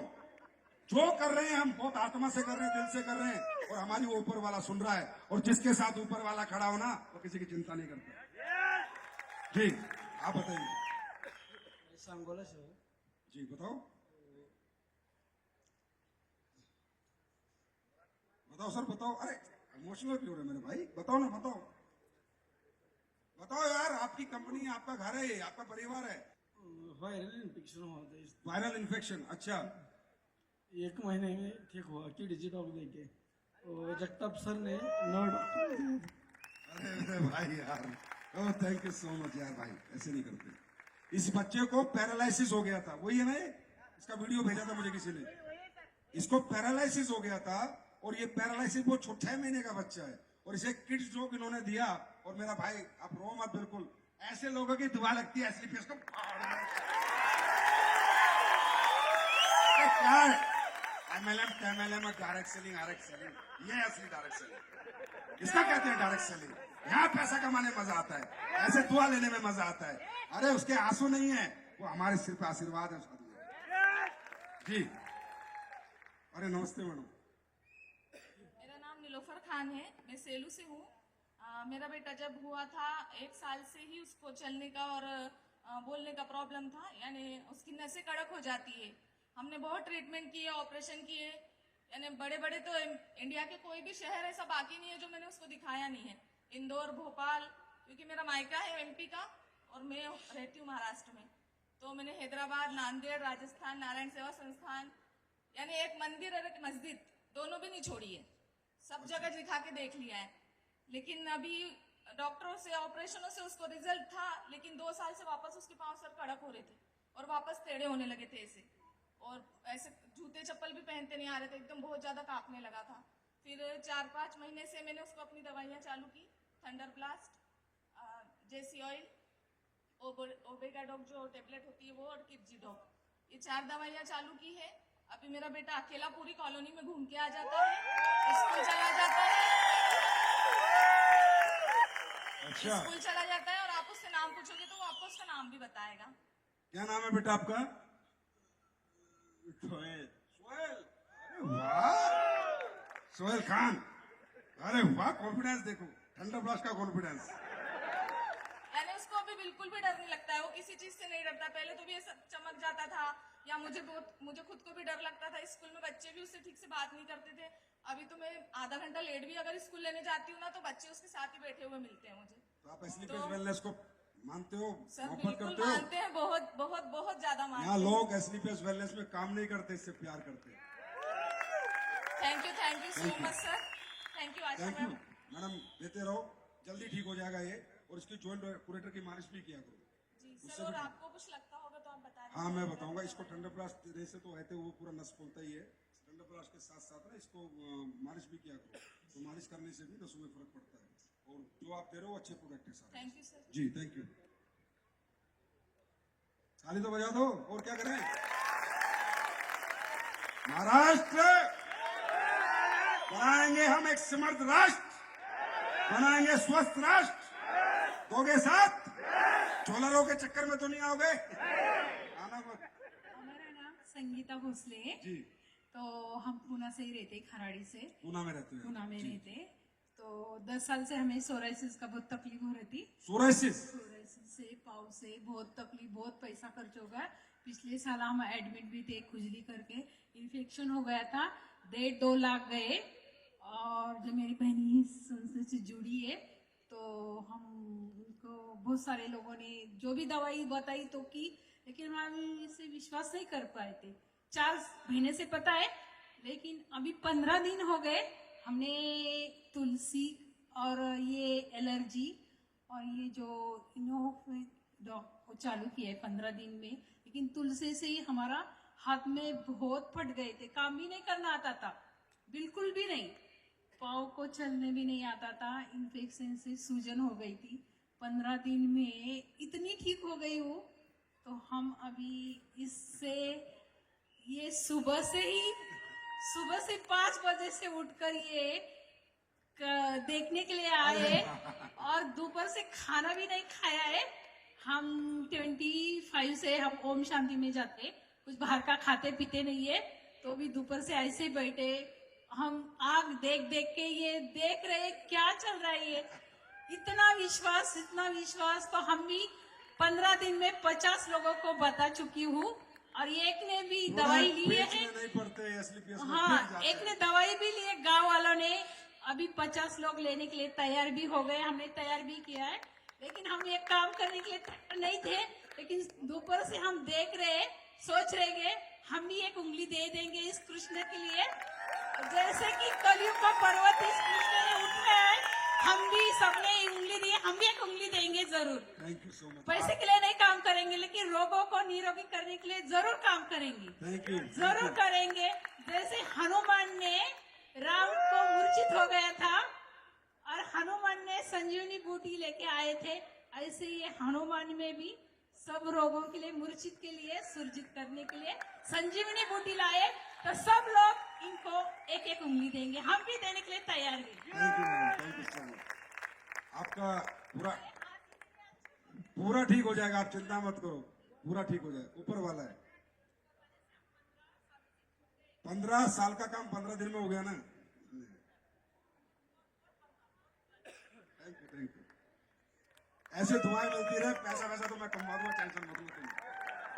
जो कर रहे हैं हम बहुत आत्मा से कर रहे हैं, दिल से कर रहे हैं, और हमारी वो ऊपर वाला सुन रहा है। और जिसके साथ ऊपर वाला खड़ा हो ना, वो किसी की चिंता नहीं करता। जी आप बताइए। सांगोला से हो। जी बताओ, बताओ सर बताओ। अरे इमोशनल क्यों हो रहे मेरे भाई, बताओ ना, बताओ बताओ यार। आपकी कंपनी है, आपका घर है, ये आपका परिवार है। वायरल इन्फेक्शन हुआ था वायरल इन्फेक्शन, अच्छा। 1 महीने में ठीक हुआ कि डिजिटल देके। और जगताप सर ने 9 डॉक्टर दिए। अरे भाई यार, oh thank you so much यार भाई, ऐसे नहीं करते। इस बच्चे को पैरालिसिस हो गया था, वही है ना ये? इसका वीडियो भेजा था मुझे किसी ने। इसको पैरालिसिस हो गया था, और ये पैरालिसिस वो 6 महीने का बच्चा है, और इसे किड्स जोक इन्होंने दिया। और मेरा भाई आप रो मत, बिल्कुल ऐसे लोगों की दुआ लगती है एसलीपीएस को। क्या है MLM, TMLM और डायरेक्ट सेलिंग, ये असली डायरेक्ट सेलिंग, इसका कहते हैं डायरेक्ट सेलिंग। यहाँ पैसा कमाने में मजा आता है, ऐसे दुआ लेने में मजा आता है। अरे उसके आंसू नहीं है, वो हमारे सिर पे आशीर्वाद है साधु जी। अरे नमस्ते मैडम। मेरा नाम नीलोफर खान है, मैं सेलू से हूँ। मेरा बेटा जब हुआ था 1 साल से ही उसको चलने का और बोलने का प्रॉब्लम था, यानी उसकी नसें कड़क हो जाती है। हमने बहुत ट्रीटमेंट किए, ऑपरेशन किए, यानी बड़े बड़े तो इंडिया के कोई भी शहर ऐसा बाकी नहीं है जो मैंने उसको दिखाया नहीं है। इंदौर, भोपाल, क्योंकि मेरा मायका है MP का और मैं रहती हूँ महाराष्ट्र में, तो मैंने हैदराबाद, नांदेड़, राजस्थान, नारायण सेवा संस्थान, यानी एक मंदिर और एक मस्जिद दोनों भी नहीं छोड़ी है, सब जगह दिखा के देख लिया है। लेकिन अभी डॉक्टरों से, ऑपरेशनों से उसको रिजल्ट था, लेकिन 2 साल से वापस उसके पांव सर कड़क हो रहे थे और वापस टेढ़े होने लगे थे ऐसे, और ऐसे जूते चप्पल भी पहनते नहीं आ रहे थे, एकदम बहुत ज्यादा कांपने लगा था। फिर 4-5 महीने से मैंने उसको अपनी दवाइयाँ चालू की, थंडर ब्लास्ट, JC ऑयल, ओबेगाडॉग जो टेबलेट होती है वो, और किपजी डॉग, ये 4 दवाइयाँ चालू की है। अभी मेरा बेटा अकेला पूरी कॉलोनी में घूम के आ जाता है, स्कूल चला जाता है, अच्छा, स्कूल चला जाता है, और आप उससे नाम पूछोगे तो वो आपको उसका नाम भी बताएगा। क्या नाम है बेटा आपका? सोहेल। अरे वाह, सोहेल खान, अरे वाह, कॉन्फिडेंस देखो, थंडर ब्लास्ट का कॉन्फिडेंस। यानी उसको अभी बिल्कुल भी डर नहीं लगता है, वो किसी चीज से नहीं डरता। पहले तो भी ऐसा चमक जाता था, या मुझे खुद को भी डर लगता था। स्कूल में बच्चे भी उससे ठीक से बात नहीं करते थे। अभी तो मैं आधा घंटा लेट भी अगर स्कूल लेने जाती हूँ ना, तो बच्चे उसके साथ ही बैठे हुए मिलते हैं मुझे। तो आप एस्लीपियस वेलनेस को मानते हो, सर मोहब्बत बिल्कुल करते हो? मानते हैं, बहुत बहुत बहुत ज्यादा मानते यहाँ हैं। लोग एस्लीपियस वेलनेस में काम नहीं करते, इससे प्यार करते हैं। Thank you so much sir, thank you Asha thank you ma'am. Madam, देते रहो, जल्दी ठीक हो जाएगा ये। और इसकी जॉइंट कुरेटर की मालिश भी किया करो। जी उससे सर, और भी- आपको कुछ लगता होगा तो आप बता दीजिए। हाँ मैं बताऊंगा। इसको ठंडा ब्लास्ट देने से तो रहते वो पूरा नस खोलता ही है। ठंडा ब्लास्ट के साथ साथ ना इसको मालिश भी किया करो, तो मालिश करने से भी नसों में फर्क पड़ता है। और जो आप दे रहे हो अच्छे प्रोडक्ट है सारे। Thank you sir. जी थैंक यू। ताली तो बजा दो, और क्या करें। महाराष्ट्र बनाएंगे हम एक समर्थ राष्ट्र, बनाएंगे स्वस्थ राष्ट्र। दोगे साथ? ट्रोलरों के चक्कर में तो नहीं आओगे? आना मत। हमारा नाम संगीता भोसले है। जी, तो हम पूना से ही रहते, खराड़ी से पूना में रहते हैं। पूना में जी। रहते। तो 10 साल से हमें सोराइसिस का बहुत तकलीफ हो रही थी। सोराइसिस? सोराइसिस से, पाव से बहुत तकलीफ, बहुत पैसा खर्च हो गया। पिछले साल हम एडमिट भी थे, खुजली करके इन्फेक्शन हो गया था, 1.5-2 लाख गए। और जो मेरी बहनी संस्था से जुड़ी है, तो हम उनको बहुत सारे लोगों ने जो भी दवाई बताई तो की, लेकिन हम इसे विश्वास नहीं कर पाए थे। 4 महीने से पता है, लेकिन अभी 15 दिन हो गए। हमने तुलसी और ये एलर्जी और ये जो वो चालू किया है 15 दिन में। लेकिन तुलसी से ही हमारा हाथ में बहुत फट गए थे, काम भी नहीं करना आता था, बिल्कुल भी नहीं, पाँव को चलने भी नहीं आता था। इन्फेक्शन से सूजन हो गई थी। 15 दिन में इतनी ठीक हो गई हूँ। तो हम अभी इससे ये सुबह से 5 बजे से उठकर ये देखने के लिए आए, और दोपहर से खाना भी नहीं खाया है। हम 25 से हम ओम शांति में जाते, कुछ बाहर का खाते पीते नहीं है। तो भी दोपहर से ऐसे बैठे, हम आग देख के ये देख रहे क्या चल रहा है। ये इतना विश्वास तो हम भी 15 दिन में 50 लोगों को बता चुकी हूँ। और एक ने भी दवाई ली है। नहीं पड़ते एस्लीपियस में, हाँ, फिर जाते एक ने हैं। दवाई भी ली है, गांव वालों ने। अभी 50 लोग लेने के लिए तैयार भी हो गए, हमने तैयार भी किया है। लेकिन हम ये काम करने के लिए तैयार नहीं थे। लेकिन दोपहर से हम देख रहे, सोच रहे हम भी एक उंगली दे देंगे इस कृष्ण के लिए। जैसे कि कलयुग का पर्वत इस कृष्ण ने उठाया है, हम भी सबने उंगली दी, हम भी एक उंगली देंगे जरूर। Thank you so much. पैसे के लिए नहीं काम करेंगे, लेकिन रोगों को निरोगी करने के लिए जरूर काम करेंगे, थैंक यू। जरूर करेंगे। जैसे हनुमान ने राम को मूर्छित हो गया था और हनुमान ने संजीवनी बूटी लेके आए थे, ऐसे ये हनुमान में भी सब रोगों के लिए, मूर्छित के लिए, सुरजित करने के लिए संजीवनी बूटी लाए। तो सब लोग इनको एक एक उंगली देंगे, हम भी देने के लिए तैयार हैं। Thank you madam, thank you so much. आपका पूरा पूरा ठीक हो जाएगा, आप चिंता मत करो, पूरा ठीक हो जाएगा, ऊपर वाला है। 15 साल का काम 15 दिन में हो गया ना। Thank you, thank you. ऐसे दुआएं मिलती रहे, पैसा वैसा तो मैं कमा दूंगा, टेंशन मत लो तुम।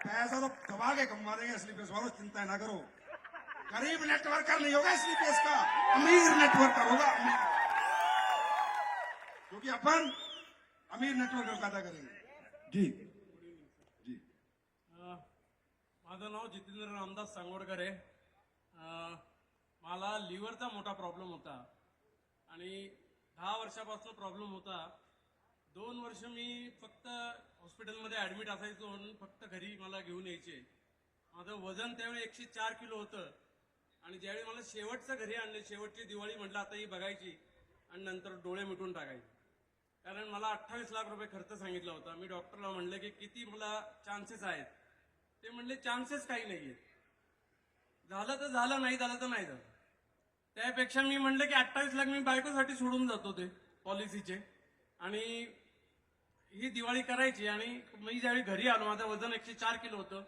पैसा तो दबा के कमा देंगे स्लीपर्स वालों, चिंता ना करो। गरीब नेटवर्कर नहीं होगा स्लीपर्स का, अमीर नेटवर्कर होगा, अमीर। क्योंकि अपन अमीर नेटवर्कर पैदा करेंगे। जी जी। माझं नाव जितेंद्र रामदास सांगोडकर आहे. मला लिव्हरचा मोठा प्रॉब्लेम होता आणि 10 वर्षापासून प्रॉब्लेम होता. 2 वर्ष मी फक्त हॉस्पिटलमध्ये ऍडमिट असायचो म्हणून फक्त घरी मला घेऊन यायचे. माझं वजन त्यावेळी 104 किलो होतं आणि ज्यावेळी मला शेवटचं घरी आणले, शेवटची दिवाळी म्हटलं आता ही बघायची आणि नंतर डोळे मिटून टाकायचे. कारण मला 28 लाख रुपये खर्च सांगितला होता. मी डॉक्टरला म्हणलं की किती मला चान्सेस आहेत. ते म्हणले चान्सेस काही नाहीये, झालं तर झालं, नाही झालं तर नाही झालं. त्यापेक्षा मी म्हणलं की 28 लाख मी बायकोसाठी सोडून जातो ते पॉलिसीचे आणि ही दिवाळी करायची. आणि मी ज्यावेळी घरी आलो, माझं वजन 104 किलो होतं.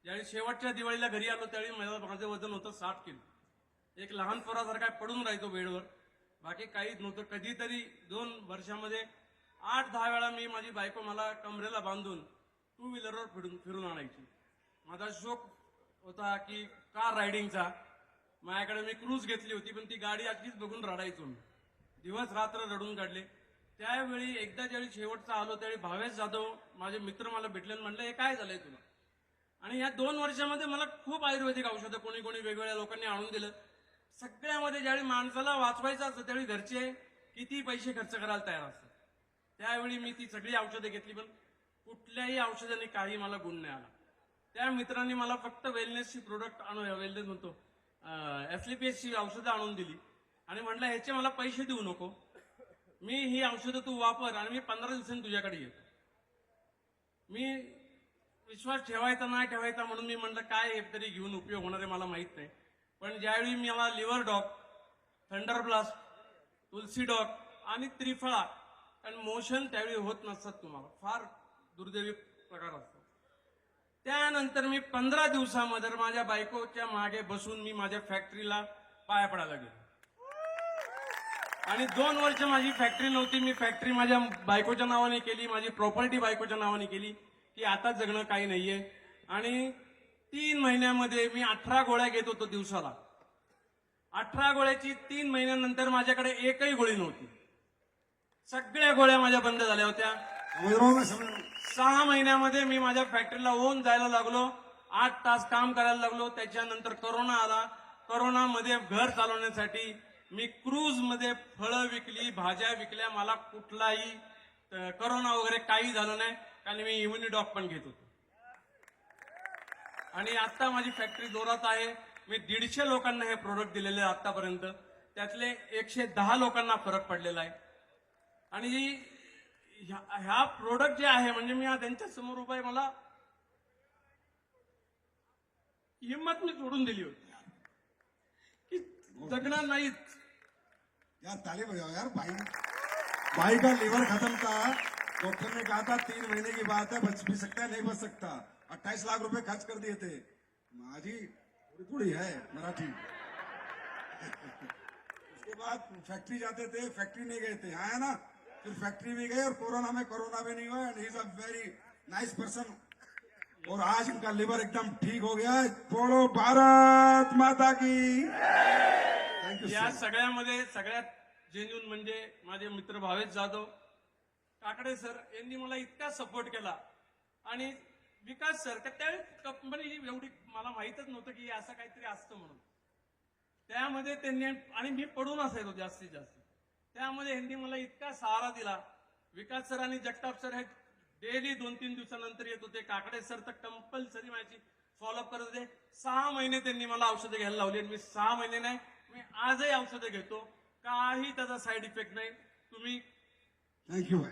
ज्यावेळी शेवटच्या दिवाळीला घरी आलो त्यावेळी माझं वजन होतं 60 किलो. एक लहान पोरासारखा पडून राहायचो बेडवर, बाकी काहीच नव्हतं. कधीतरी 2 वर्षामध्ये 8-10 वेळा मी माझी बायको मला कमरेला बांधून 2 व्हीलरवर फिरून आणायची. माझा शौक होता की कार रायडिंगचा. माझ्याकडे मी क्रूज घेतली होती, पण ती गाडी अगदीच बघून रडायचो मी, दिवस रात्र रडून काढले. त्यावेळी एकदा ज्यावेळी शेवटचा आलो त्यावेळी भावेश जाधव माझे मित्र मला भेटले आणि म्हणले हे काय झालंय तुला. आणि या 2 वर्षामध्ये मला खूप आयुर्वेदिक औषधं कोणी कोणी वेगवेगळ्या लोकांनी आणून दिलं. सगळ्यामध्ये ज्यावेळी माणसाला वाचवायचं असतं त्यावेळी घरचे किती पैसे खर्च करायला तयार असतात. त्यावेळी मी ती सगळी औषधं घेतली, पण कुठल्याही औषधाने काही मला गुण नाही आला. त्या मित्रांनी मला फक्त वेलनेसची प्रोडक्ट वेलनेस म्हणतो एसलीपीएसची औषधं आणून दिली आणि म्हटलं ह्याचे मला पैसे देऊ नको, मी ही औषधं तू वापर आणि मी 15 दिवसांनी तुझ्याकडे येतो. मी विश्वास ठेवायचा नाही ठेवायचा म्हणून मी म्हटलं काय तरी घेऊन उपयोग होणार आहे मला माहित नाही. पण ज्यावेळी मला लिव्हर डॉग, थंडर ब्लास्ट, तुलसी डॉग आणि त्रिफळा आणि मोशन त्यावेळी होत नसतात, तुम्हाला फार दुर्दैवी प्रकार असतो. त्यानंतर मी 15 दिवसामध्ये माझ्या बायकोच्या मागे बसून मी माझ्या फॅक्टरीला पाया पडायला गेलो. आणि 2 वर्ष माझी फॅक्टरी नव्हती. मी फॅक्टरी माझ्या बायकोच्या नावाने केली, माझी प्रॉपर्टी बायकोच्या नावाने केली की आता जगणं काही नाहीये. आणि 3 महिन्यामध्ये मी 18 गोळ्या घेत होतो दिवसाला. 18 गोळ्याची 3 महिन्यानंतर माझ्याकडे एकही गोळी नव्हती. सगळ्या गोळ्या माझ्या बंद झाल्या होत्या. 6 महिन्यामध्ये मी माझ्या फॅक्टरीला ओन जायला लागलो, 8 तास काम करायला लागलो. त्याच्यानंतर कोरोना आला. कोरोनामध्ये घर चालवण्यासाठी मी क्रूज मध्ये फळं विकली, भाज्या विकल्या. मला कुठलाही कोरोना वगैरे काही झालं नाही, कारण मी इम्युनिडॉक पण घेत होतो. आणि आता माझी फॅक्टरी जोरात आहे. मी 150 लोकांना हे प्रोडक्ट दिलेले आतापर्यंत, त्यातले 110 लोकांना फरक पडलेला आहे. आणि ह्या प्रोडक्ट जे आहे म्हणजे मी त्यांच्या समोर उभा आहे, मला हिंमत मी सोडून दिली होती की जगणार नाहीत. यार ताली बजाओ यार। भाई का लिवर खत्म था, डॉक्टर ने कहा था 3 महीने की बात है, बच भी सकता है नहीं बच सकता। 28 लाख रुपए खर्च कर दिए थे। माझी थोड़ी थोड़ी है मराठी। उसके बाद फैक्ट्री जाते थे, फैक्ट्री नहीं गए थे, आया ना, फिर फैक्ट्री भी गए और कोरोना में कोरोना भी नहीं हुआ। And he is a very nice person. और आज इनका लिवर एकदम ठीक हो गया है। बोलो भारत माता की। Thank you. या सगळ्यामध्ये सगळ्यात जेन्युन म्हणजे माझे मित्र भावेश जाधव काकडे सर यांनी मला इतका सपोर्ट केला. आणि विकास सर, त्यावेळी कंपनी एवढी मला माहितच नव्हतं की असं काहीतरी असतं म्हणून. त्यामध्ये त्यांनी, आणि मी पडून असायचो जास्तीत जास्त, त्यामध्ये यांनी मला इतका सहारा दिला. विकास सर आणि जगताप सर हे डेली 2-3 दिवसानंतर येत होते. काकडे सर तर कंपल्सरी माझी फॉलोअप करत होते. 6 महिने त्यांनी मला औषधं घ्यायला लावली. मी 6 महिने नाही, मी आजही औषधं घेतो, काही त्याचा साईड इफेक्ट नाही. तुम्ही थैंक यू भाई,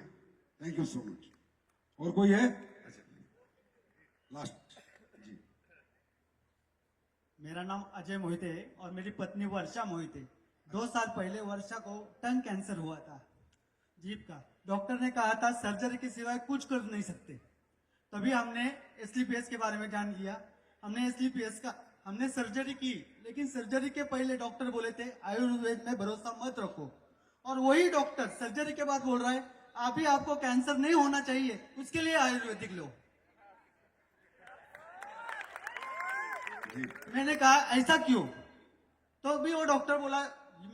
थैंक यू सो मच। और कोई है? लास्ट जी। मेरा नाम अजय मोहिते है और मेरी पत्नी वर्षा मोहिते। 2 साल पहले वर्षा को टंग कैंसर हुआ था, जीभ का। डॉक्टर ने कहा था सर्जरी के सिवाय कुछ कर नहीं सकते। तभी हमने एसलीपीएस के बारे में जान लिया। हमने सर्जरी की, लेकिन सर्जरी के पहले डॉक्टर बोले थे आयुर्वेद में भरोसा मत रखो, और वही डॉक्टर सर्जरी के बाद बोल रहा है अभी आपको कैंसर नहीं होना चाहिए, उसके लिए आयुर्वेदिक लो। मैंने कहा ऐसा क्यों? तो भी वो डॉक्टर बोला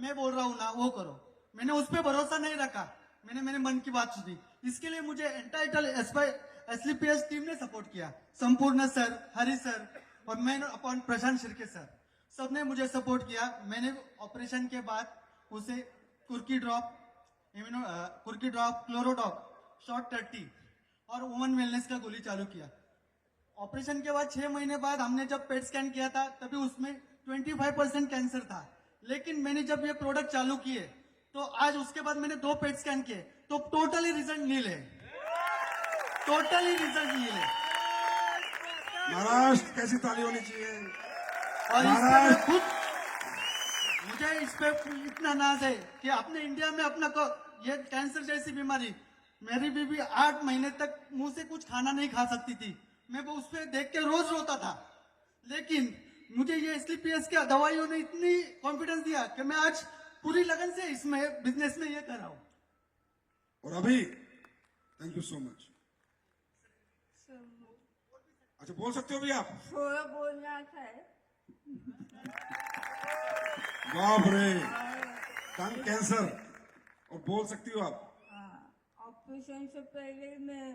मैं बोल रहा हूं ना वो करो। मैंने उस पर भरोसा नहीं रखा, मैंने मेरे मन की बात सुनी। इसके लिए मुझे एंटाइटल एसलीपीएस टीम ने सपोर्ट किया। संपूर्ण सर, हरि सर और मैं अपॉन प्रशांत शिर्के सर, सबने मुझे सपोर्ट किया। मैंने ऑपरेशन के बाद उसे कुर्की ड्रॉप, क्लोरोडॉक, शॉर्ट 30 और वुमन वेलनेस का गोली चालू किया। ऑपरेशन के बाद 6 महीने बाद हमने जब पेट स्कैन किया था तभी उसमें 25% कैंसर था। लेकिन मैंने जब ये प्रोडक्ट चालू किए तो आज उसके बाद मैंने 2 पेट स्कैन किए तो टोटली रिजल्ट नील है, टोटली रिजल्ट नील है। महाराष्ट्र कैसी ताली होनी चाहिए। और इस पे मैं खुद, मुझे इस पे इतना नाज है कि अपने इंडिया में ये कैंसर जैसी बीमारी, मेरी बीवी 8 महीने तक मुंह से कुछ खाना नहीं खा सकती थी। मैं वो उस पर देख के रोज रोता था, लेकिन मुझे ये एसलीपीएस के दवाइयों ने इतनी कॉन्फिडेंस दिया कि मैं आज पूरी लगन से इसमें बिजनेस में ये कर रहा हूं। और अभी थैंक यू सो मच। अच्छा बोल सकते हो भी आप? थोड़ा बोलना था। बाप रे, टंग कैंसर, और बोल सकती हो आप? ऑपरेशन से पहले मैं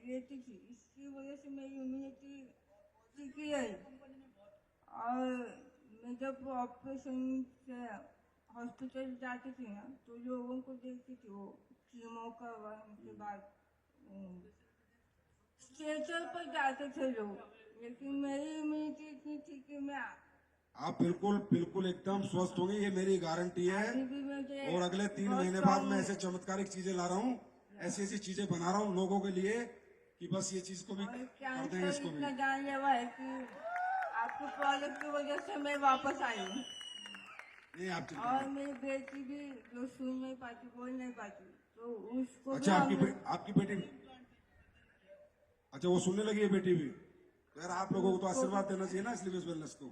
लेती थी, इसकी वजह से मेरी इम्यूनिटी ठीक है। और मैं जब ऑपरेशन से हॉस्पिटल जाती थी ना तो लोगों को देखती थी वो कीमो करवाने के बाद स्ट्रेचर पर जाते थे लोग, लेकिन मेरी इम्यूनिटी इतनी थी कि मैं आप बिल्कुल बिल्कुल एकदम स्वस्थ होंगे, ये मेरी गारंटी है। और अगले 3 महीने बाद मैं ऐसे चमत्कारिक चीजें ला रहा हूँ, ऐसी ऐसी चीजें बना रहा हूँ लोगों के लिए कि बस ये चीज को भी कर देंगे, इसको भी। इतना जानलेवा है कि आपके प्रोजेक्ट की वजह से मैं वापस आई हूँ। नहीं आप चिंता और मत। मेरी बेटी भी जो सुन नहीं पाती, बोल नहीं पाती, तो उसको अच्छा आपकी बेटी, अच्छा वो सुनने लगी है बेटी भी? तो यार आप लोगों को तो आशीर्वाद देना चाहिए ना एसलीपीएस वेलनेस को।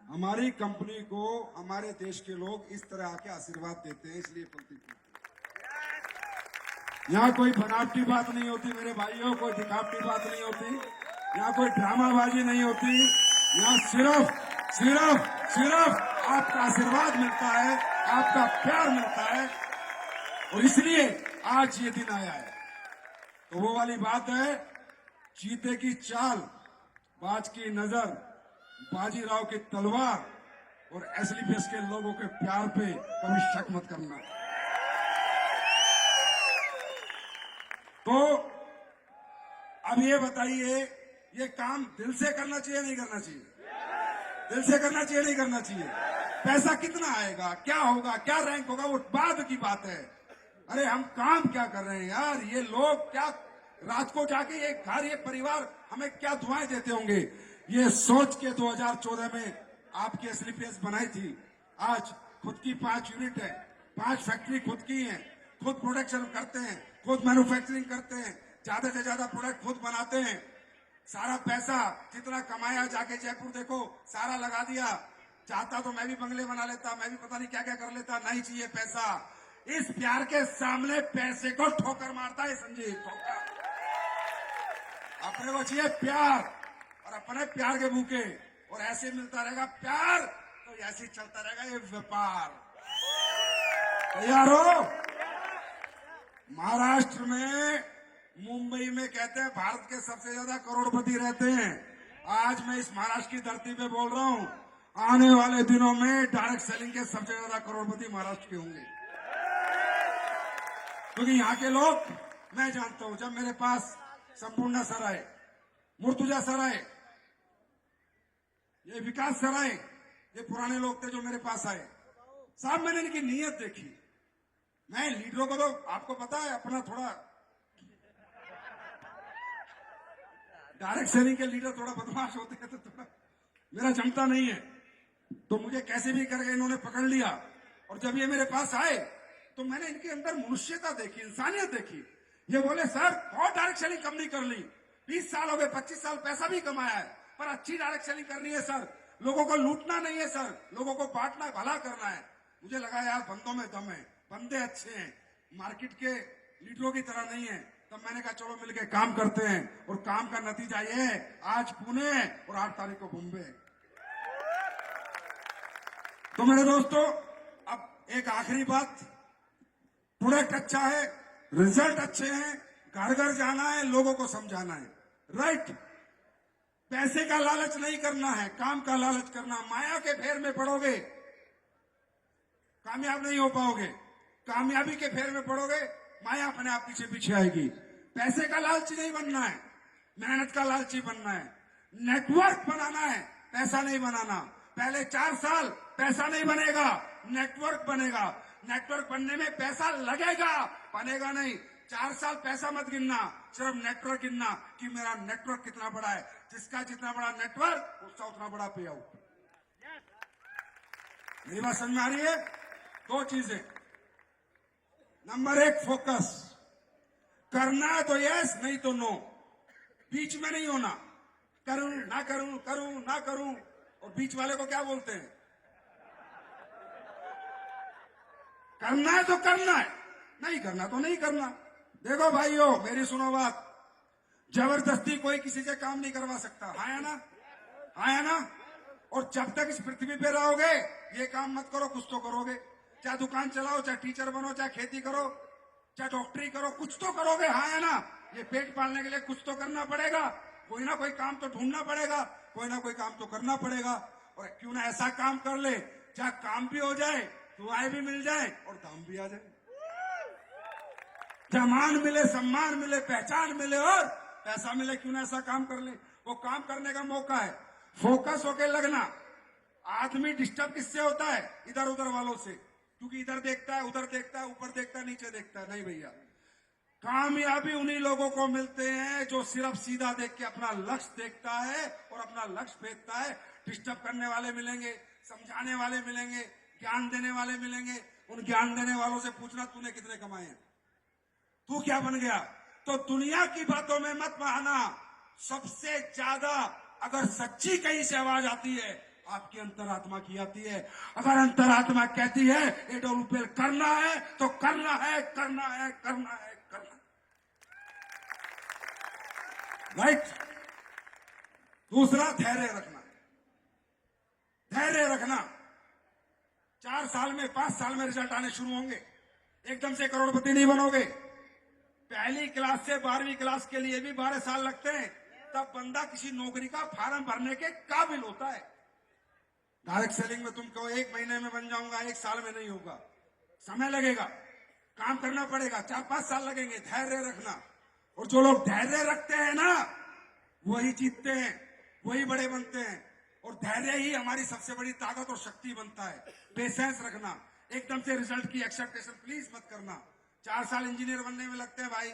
हमारी कंपनी को हमारे देश के लोग इस तरह आके आशीर्वाद देते हैं, इसलिए फलती फूलती। यहाँ कोई बनावटी बात नहीं होती मेरे भाइयों, कोई दिखावटी बात नहीं होती, यहाँ कोई ड्रामाबाजी नहीं होती। यहाँ सिर्फ सिर्फ सिर्फ आपका आशीर्वाद मिलता है, आपका प्यार मिलता है, और इसलिए आज ये दिन आया है। तो वो वाली बात है, चीते की चाल, बाज की नजर, बाजीराव की तलवार और एसलीपीएस के लोगों के प्यार पे कभी शक मत करना। तो अब ये बताइए, ये काम दिल से करना चाहिए नहीं करना चाहिए? दिल से करना चाहिए नहीं करना चाहिए? पैसा कितना आएगा, क्या होगा, क्या रैंक होगा, वो बाद की बात है। अरे हम काम क्या कर रहे हैं यार, ये लोग क्या रात को जाके ये घर, ये परिवार हमें क्या दुआएं देते होंगे, ये सोच के 2014 में आपकी एसलीपीएस बनाई थी। आज खुद की 5 यूनिट है, 5 फैक्ट्री खुद की है, खुद प्रोडक्शन करते हैं, खुद मैन्युफैक्चरिंग करते हैं, ज्यादा से ज्यादा प्रोडक्ट खुद बनाते हैं। सारा पैसा जितना कमाया जाके जयपुर देखो सारा लगा दिया। चाहता तो मैं भी बंगले बना लेता, मैं भी पता नहीं क्या क्या कर लेता, नहीं चाहिए पैसा। इस प्यार के सामने पैसे को ठोकर मारता है संजीव, ठोकर। अपने को चाहिए प्यार, और अपने प्यार के भूखे, और ऐसे मिलता रहेगा प्यार तो ऐसे चलता रहेगा ये व्यापार। तैयार हो? महाराष्ट्र में, मुंबई में कहते हैं भारत के सबसे ज्यादा करोड़पति रहते हैं। आज मैं इस महाराष्ट्र की धरती पे बोल रहा हूं, आने वाले दिनों में डायरेक्ट सेलिंग के सबसे ज्यादा करोड़पति महाराष्ट्र के होंगे। क्योंकि यहाँ के लोग, मैं जानता हूं, जब मेरे पास संपूर्ण सर आए, मुर्तुजा सर आए, ये विकास सर आए, ये पुराने लोग थे जो मेरे पास आए, साहब मैंने इनकी नीयत देखी। मैं लीडरों को तो आपको पता है अपना थोड़ा डायरेक्ट सेलिंग के लीडर थोड़ा बदमाश होते हैं तो थोड़ा मेरा जमता नहीं है, तो मुझे कैसे भी करके इन्होंने पकड़ लिया। और जब ये मेरे पास आए तो मैंने इनके अंदर मनुष्यता देखी, इंसानियत देखी। ये बोले सर बहुत डायरेक्ट सेलिंग कम नहीं कर ली, 20 साल हो गए, 25 साल पैसा भी कमाया है, पर अच्छी डायरेक्ट सेलिंग करनी है सर, लोगों को लूटना नहीं है सर, लोगों को बांटना भला करना है। मुझे लगा यार बंदों में दम है, बंदे अच्छे हैं, मार्केट के लीडरों की तरह नहीं है। तब मैंने कहा चलो मिलके काम करते हैं, और काम का नतीजा ये है आज पुणे और 8 तारीख को मुंबई। तो मेरे दोस्तों अब एक आखिरी बात, प्रोडक्ट अच्छा है, रिजल्ट अच्छे हैं, घर घर जाना है, लोगों को समझाना है, राइट। पैसे का लालच नहीं करना है, काम का लालच करना। माया के फेर में पड़ोगे कामयाब नहीं हो पाओगे, कामयाबी के फेर में पड़ोगे माया अपने आप पीछे पीछे आएगी। पैसे का लालची नहीं बनना है, मेहनत का लालची बनना है, नेटवर्क बनाना है, पैसा नहीं बनाना। पहले 4 साल पैसा नहीं बनेगा, नेटवर्क बनेगा। नेटवर्क बनने में पैसा लगेगा, बनेगा नहीं। 4 साल पैसा मत गिनना, सिर्फ नेटवर्क गिनना कि मेरा नेटवर्क कितना बड़ा है। जिसका जितना बड़ा नेटवर्क उसका उतना बड़ा पे आउट। मेरी बात समझ में आ रही है? 2 चीजें। नंबर 1 फोकस, करना है तो यस, नहीं तो नो, बीच में नहीं होना। करूं ना करूं, करूं ना करूं, और बीच वाले को क्या बोलते हैं? करना है तो करना है, नहीं करना तो नहीं करना। देखो भाइयों मेरी सुनो बात, जबरदस्ती कोई किसी से काम नहीं करवा सकता, हाँ या ना? हाँ या ना? और जब तक इस पृथ्वी पे रहोगे ये काम मत करो, कुछ तो करोगे। चाहे दुकान चलाओ, चाहे टीचर बनो, चाहे खेती करो, चाहे डॉक्टरी करो, कुछ तो करोगे, हाँ या ना? ये पेट पालने के लिए कुछ तो करना पड़ेगा, कोई ना कोई काम तो ढूंढना पड़ेगा, कोई ना कोई काम तो करना पड़ेगा। और क्यों ना ऐसा काम कर ले जहां काम भी हो जाए, दुआएं भी मिल जाए और दाम भी आ जाए, जहां मान मिले, सम्मान मिले, पहचान मिले और पैसा मिले। क्यों ना ऐसा काम कर ले, वो काम करने का मौका है। फोकस होके लगना। आदमी डिस्टर्ब किससे होता है? इधर उधर वालों से, क्योंकि इधर देखता है, उधर देखता है, ऊपर देखता है, नीचे देखता है। नहीं भैया, कामयाबी उन्हीं लोगों को मिलते हैं जो सिर्फ सीधा देख के अपना लक्ष्य देखता है और अपना लक्ष्य भेजता है। डिस्टर्ब करने वाले मिलेंगे, समझाने वाले मिलेंगे, ज्ञान देने वाले मिलेंगे। उन ज्ञान देने वालों से पूछना तूने कितने कमाए हैं, तू क्या बन गया। तो दुनिया की बातों में मत आना। सबसे ज्यादा अगर सच्ची कहीं से आवाज आती है, आपकी अंतरात्मा की आती है। अगर अंतरात्मा कहती है एडोलुपेल करना है तो करना है, करना है, करना है, करना। राइट। दूसरा, धैर्य रखना। धैर्य रखना। 4 साल में, 5 साल में रिजल्ट आने शुरू होंगे, एकदम से करोड़पति नहीं बनोगे। पहली क्लास से 12वीं क्लास के लिए भी 12 साल लगते हैं, तब बंदा किसी नौकरी का फार्म भरने के काबिल होता है। डायरेक्ट सेलिंग में तुमको 1 महीने में बन जाऊंगा, 1 साल में नहीं होगा, समय लगेगा, काम करना पड़ेगा, 4-5 साल लगेंगे। धैर्य रखना। और जो लोग धैर्य रखते हैं ना, वही जीतते हैं, वही बड़े बनते हैं। और धैर्य ही हमारी सबसे बड़ी ताकत और शक्ति बनता है। पेशेंस रखना। एकदम से रिजल्ट की एक्सपेक्टेशन प्लीज मत करना। 4 साल इंजीनियर बनने में लगते हैं भाई,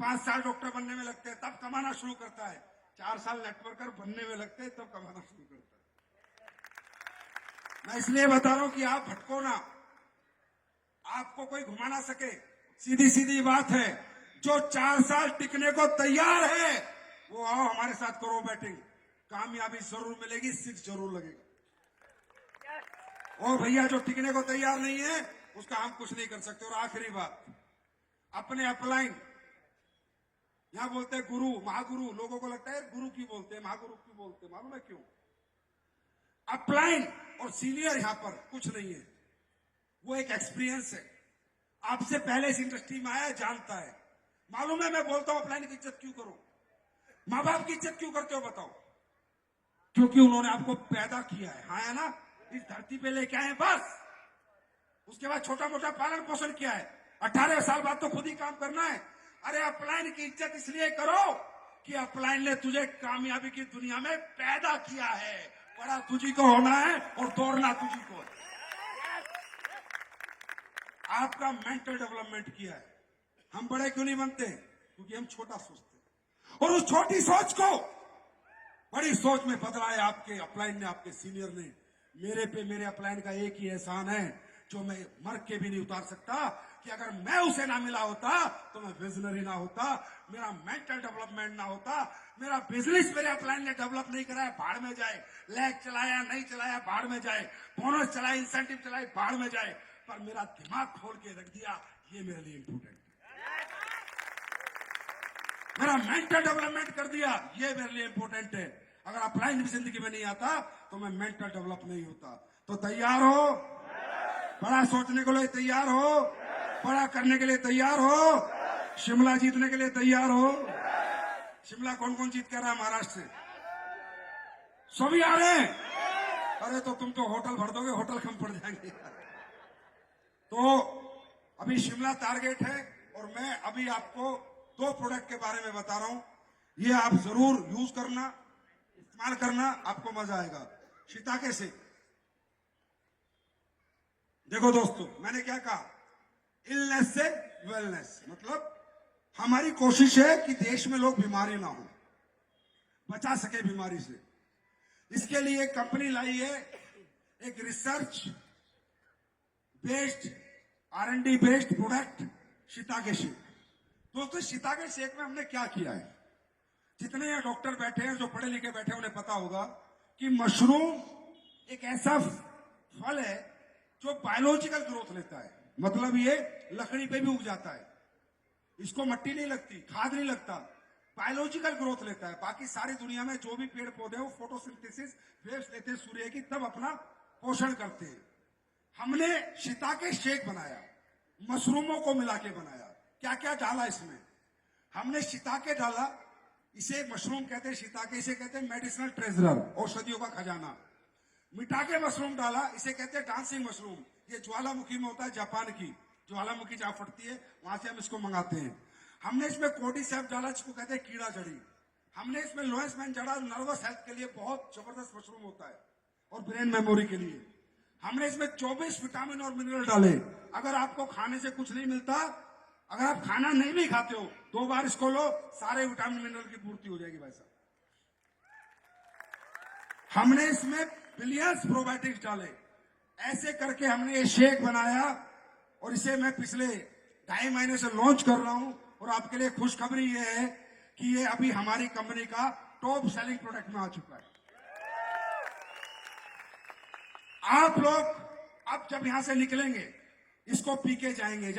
5 साल डॉक्टर बनने में लगते हैं, तब कमाना शुरू करता है। 4 साल नेटवर्कर बनने में लगते हैं, तब कमाना शुरू करता है। मैं इसलिए बता रहा हूं कि आप भटको ना, आपको कोई घुमा ना सके। सीधी सीधी बात है, जो 4 साल टिकने को तैयार है वो आओ हमारे साथ करो बैटिंग। कामयाबी जरूर मिलेगी, 6 जरूर लगेगा। और भैया जो टिकने को तैयार नहीं है उसका हम कुछ नहीं कर सकते। और आखिरी बात, अपने अपलाइन, यहां बोलते हैं गुरु, महागुरु, लोगों को लगता है गुरु की बोलते हैं, महागुरु की बोलते हैं, मालूम है क्यों? अपलाइन और सीनियर यहां पर कुछ नहीं है, वो एक एक्सपीरियंस है। आपसे पहले इस इंडस्ट्री में आया, जानता है। मालूम है मैं बोलता हूं अपलाइन की इज्जत क्यों करो, माँ बाप की इज्जत क्यों करते हो बताओ? क्योंकि उन्होंने आपको पैदा किया है, हाँ है ना, इस धरती पे लेके आए बस। उसके बाद छोटा मोटा पालन पोषण किया है, 18 साल बाद तो खुद ही काम करना है। अरे अपलाइन की इज्जत इसलिए करो कि अपलाइन ने तुझे कामयाबी की दुनिया में पैदा किया है। बड़ा तुझी को होना है और दौड़ना तुझी को है। आपका मेंटल डेवलपमेंट किया है। हम बड़े क्यों नहीं बनते? क्योंकि हम छोटा सोचते हैं। और उस छोटी सोच को बड़ी सोच में बदला है आपके अपलाइन ने, आपके सीनियर ने। मेरे अपलाइन का एक ही एहसान है जो मैं मर के भी नहीं उतार सकता, कि अगर मैं उसे ना मिला होता तो मैं विजनरी ना होता, मेरा मेंटल डेवलपमेंट ना होता, मेरा बिजनेस मेरे अपलाइन ने डेवलप नहीं कराया, भाड़ में जाए, लैग चलाया नहीं चलाया, भाड़ में जाए, बोनस चलाए, इंसेंटिव चलाए, भाड़ में जाए, पर मेरा दिमाग खोल के रख दिया, ये मेरे लिए इंपॉर्टेंट है। मेरा मेंटल डेवलपमेंट कर दिया, ये मेरे लिए इंपॉर्टेंट है। अगर अपलाइन भी जिंदगी में नहीं आता तो मैं मेंटल डेवलप नहीं होता। तो तैयार हो? बड़ा सोचने के लिए तैयार हो? बड़ा करने के लिए तैयार हो? शिमला जीतने के लिए तैयार हो? शिमला कौन कौन जीत कर रहा है महाराष्ट्र से? सभी आ रहे हैं? अरे तो तुम तो होटल भर दोगे, होटल कम पड़ जाएंगे। तो अभी शिमला टारगेट है, और मैं अभी आपको 2 प्रोडक्ट के बारे में बता रहा हूं, ये आप जरूर यूज करना, इस्तेमाल करना, आपको मजा आएगा। शिताके से देखो दोस्तों, मैंने क्या कहा, इलनेस से वेलनेस, मतलब हमारी कोशिश है कि देश में लोग बीमारी ना हो, बचा सके बीमारी से। इसके लिए कंपनी लाई है एक research based, R&D based product, shiitake shake. दोस्तों, शिताके शेक में हमने क्या किया है, जितने यहाँ डॉक्टर बैठे हैं, जो पढ़े लिखे बैठे हैं, उन्हें पता होगा कि मशरूम एक ऐसा फल है जो बायोलॉजिकल ग्रोथ लेता है, मतलब ये लकड़ी पे भी उग जाता है, इसको मट्टी नहीं लगती, खाद नहीं लगता, बायोलॉजिकल ग्रोथ लेता है। बाकी सारी दुनिया में जो भी पेड़ पौधे हैं वो फोटोसिंथेसिस वेव्स लेते हैं सूर्य की, तब अपना पोषण करते हैं। हमने शिताके शेक बनाया, मशरूमों को मिला के बनाया। क्या क्या डाला इसमें? हमने शिताके डाला, इसे मशरूम कहते हैं, शिताके इसे कहते हैं मेडिसिनल ट्रेजरर, औषधियों का खजाना। मिटाके मशरूम डाला, इसे कहते हैं डांसिंग मशरूम, ये ज्वालामुखी में होता है, जापान की ज्वालामुखी जहां फटती है वहां से हम इसको मंगाते हैं। हमने इसमें कोर्डिसेप डाला, जिसको कहते हैं कीड़ा जड़ी। हमने इसमें लोएसमैन डाला, नर्वस हेल्थ के लिए बहुत जबरदस्त मशरूम होता है, और ब्रेन मेमोरी के लिए। हमने इसमें 24 विटामिन और मिनरल डाले। अगर आपको खाने से कुछ नहीं मिलता, अगर आप खाना नहीं भी खाते हो, 2 बार इसको लो, सारे विटामिन मिनरल की पूर्ति हो जाएगी भाई साहब। हमने इसमें बिलियंस प्रोबायोटिक्स डाले। ऐसे करके हमने ये शेक बनाया, और इसे मैं पिछले 2.5 महीने से लॉन्च कर रहा हूं। और आपके लिए खुशखबरी ये है कि ये अभी हमारी कंपनी का टॉप सेलिंग प्रोडक्ट में आ चुका है। आप लोग अब जब यहां से निकलेंगे, इसको पी के जाएंगे,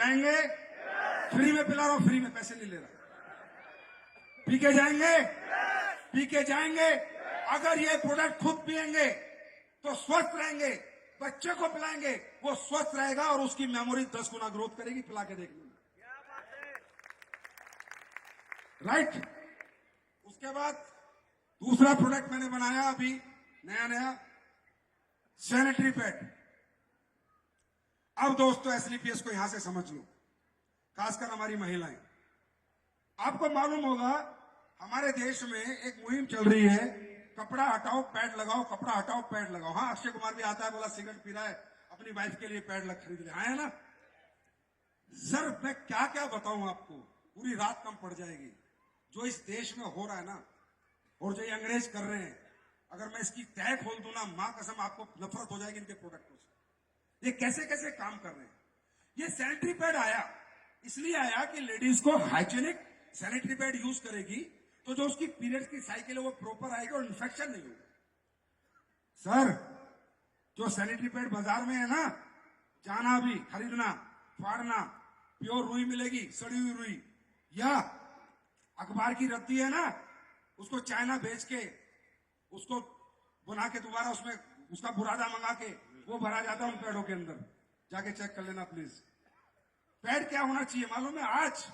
फ्री में पिला रहा हूं, फ्री में, पैसे नहीं ले रहा, पी के जाएंगे। अगर ये प्रोडक्ट खुद पिएंगे तो स्वस्थ रहेंगे, बच्चे को पिलाएंगे, वो स्वस्थ रहेगा, और उसकी मेमोरी 10 गुना ग्रोथ करेगी। पिला के देखने में, राइट। उसके बाद दूसरा प्रोडक्ट मैंने बनाया अभी नया, सैनिटरी पैड। अब दोस्तों, SLPS को यहां से समझ लो, खासकर हमारी महिलाएं। आपको मालूम होगा हमारे देश में एक मुहिम चल रही है, कपड़ा हटाओ पैड लगाओ, कपड़ा हटाओ पैड लगाओ। हाँ, अक्षय कुमार भी आता है, बोला सिगरेट पी रहा है, अपनी वाइफ के लिए पैड खरीद ले, आया ना। सर, मैं क्या क्या बताऊं आपको, पूरी रात कम पड़ जाएगी। जो इस देश में हो रहा है ना, और जो ये अंग्रेज कर रहे हैं, अगर मैं इसकी तह खोल दूं ना, मां कसम आपको नफरत हो जाएगी इनके प्रोडक्टों से। ये कैसे कैसे काम कर रहे हैं। ये सैनिटरी पैड आया, इसलिए आया कि लेडीज को हाइजीनिक सैनिटरी पैड यूज करेगी तो जो उसकी पीरियड्स की साइकिल है वो प्रॉपर आएगी और इन्फेक्शन नहीं होगा। सर, जो सैनिटरी पैड बाजार में है ना, जाना भी, खरीदना, फाड़ना, प्योर रुई मिलेगी, सड़ी हुई रुई, या अखबार की रद्दी है ना, उसको चाइना भेज के उसको बुना के दोबारा उसमें उसका बुरादा मंगा के वो भरा जाता है उन पैडों के अंदर। जाके चेक कर लेना प्लीज। पैड क्या होना चाहिए मालूम है? आज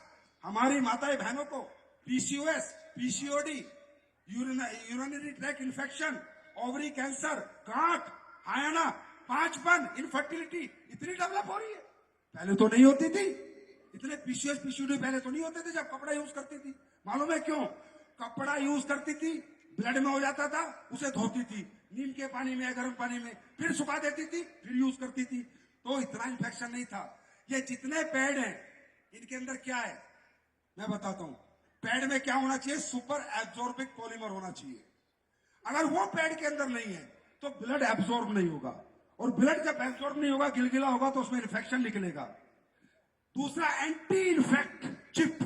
हमारी माताएं बहनों को PCOS, PCOD, urinary tract infection, ovary cancer, गांठ, हायाना, पांचपन, इनफर्टिलिटी इतनी डेवलप हो रही है। पहले तो नहीं होती थी इतने PCOS, PCOD पहले तो नहीं होते थे जब कपड़ा यूज करती थी। मालूम है क्यों? कपड़ा यूज करती थी, ब्लड में हो जाता था, उसे धोती थी नीम के पानी में, गर्म पानी में, फिर सुखा देती थी, फिर यूज करती थी, तो इतना इन्फेक्शन नहीं था। ये जितने पैड हैं इनके अंदर क्या है मैं बताता हूं। पैड में क्या होना चाहिए? सुपर एब्जॉर्बिक पॉलीमर होना चाहिए। अगर वो पैड के अंदर नहीं है तो ब्लड एब्सॉर्ब नहीं होगा, और ब्लड जब एब्सॉर्ब नहीं होगा, गिलगिला होगा, तो उसमें इन्फेक्शन निकलेगा। दूसरा anti infect chip,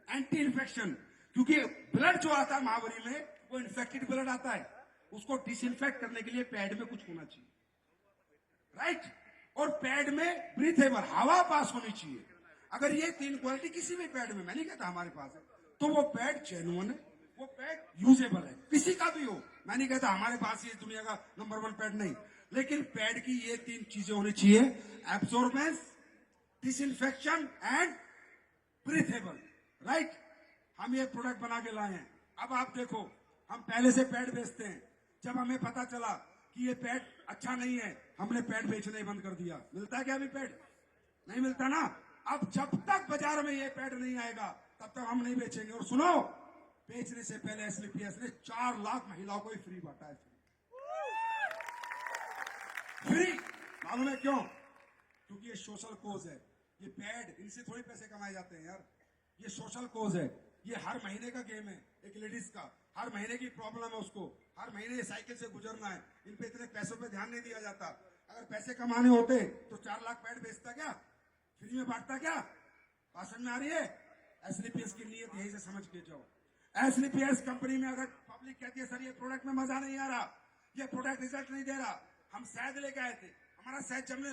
anti infection, क्योंकि ब्लड जो आता है महावरी में वो इन्फेक्टेड ब्लड आता है, उसको डिसइंफेक्ट करने के लिए पैड में कुछ होना चाहिए, राइट। और पैड में ब्रीथेबल हवा पास होनी चाहिए। अगर ये 3 क्वालिटी किसी भी पैड में, मैं नहीं कहता हमारे पास है, तो वो पैड जेन्युइन है, वो पैड यूजेबल है, किसी का भी हो। मैं नहीं कहता हमारे पास ये दुनिया का नंबर 1 पैड नहीं, लेकिन पैड की ये 3 चीजें होनी चाहिए, एब्सॉर्बेंस, डिसइंफेक्शन एंड ब्रीथेबल, राइट। हम ये प्रोडक्ट बना के लाए हैं। अब आप देखो, हम पहले से पैड बेचते हैं। जब हमें पता चला कि ये पैड अच्छा नहीं है, हमने पैड बेचना ही बंद कर दिया। मिलता है क्या अभी पैड? नहीं मिलता ना। अब जब तक बाजार में ये पैड नहीं आएगा तब तक हम नहीं बेचेंगे। और सुनो, बेचने से पहले एसलीपीएस ने 4 लाख महिलाओं को ही फ्री बांटा है। फ्री मालूम है क्यों? क्योंकि ये सोशल कोज है। ये पैड, इनसे थोड़ी पैसे कमाए जाते हैं यार, ये सोशल कोज है। ये हर महीने का गेम है। एक लेडीज का हर महीने की प्रॉब्लम है, उसको हर महीने साइकिल से गुजरना है। इन पे इतने पैसों पे ध्यान नहीं दिया जाता। अगर पैसे कमाने होते तो 4 लाख पैड बेचता क्या, फ्री में बांटता क्या? बात समझ में आ रही है? एसलीपीएस की नीयत यही से समझ के जाओ। एसलीपीएस कंपनी में अगर पब्लिक कहती है सर ये प्रोडक्ट में मजा नहीं आ रहा, ये प्रोडक्ट रिजल्ट नहीं दे रहा, हम शहद लेके आए थे, हमारा शहद जमने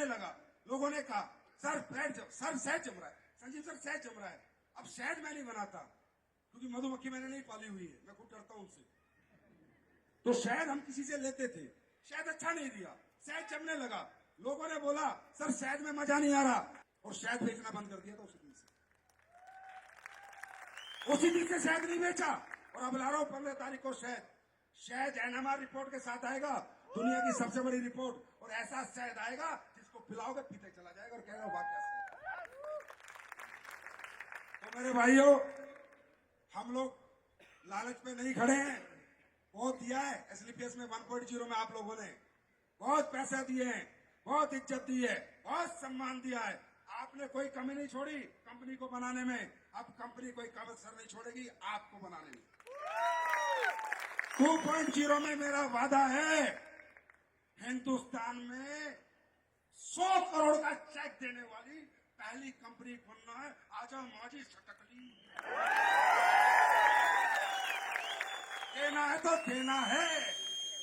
लगा। लोगों ने कहा सर शहद जम रहा है, संजीव सर शहद जम रहा है। अब शहद मैं नहीं बनाता क्योंकि मधुमक्खी मैंने नहीं पाली हुई है, मैं खुद डरता हूं उनसे। तो शहद हम किसी से लेते थे, शहद अच्छा नहीं दिया, शहद जमने लगा। लोगों ने बोला सर शहद में मजा नहीं आ रहा, और शहद बेचना बंद कर दिया था उसी दिन से शहद नहीं बेचा। और अब ला रहा हूं 15 तारीख को शहद एनएमआर रिपोर्ट के साथ आएगा, दुनिया की सबसे बड़ी रिपोर्ट। और ऐसा शहद आएगा जिसको पिलाओगे पीते चला जाएगा और कहेगा वाह क्या शहद। तो मेरे भाइयों, हम लोग लालच पे नहीं खड़े हैं। बहुत दिया है एसलीपीएस में 1.0 में, आप लोगों ने बहुत पैसा दिए हैं, बहुत इज्जत दी है, बहुत सम्मान दिया है। आपने कोई कमी नहीं छोड़ी कंपनी को बनाने में। अब कंपनी कोई कसर नहीं छोड़ेगी आपको बनाने में। 2.0 में मेरा वादा है, हिंदुस्तान में 100 करोड़ का चेक देने वाली पहली कंपनी बनना है। आजा माजी सटकली, देना है तो देना है,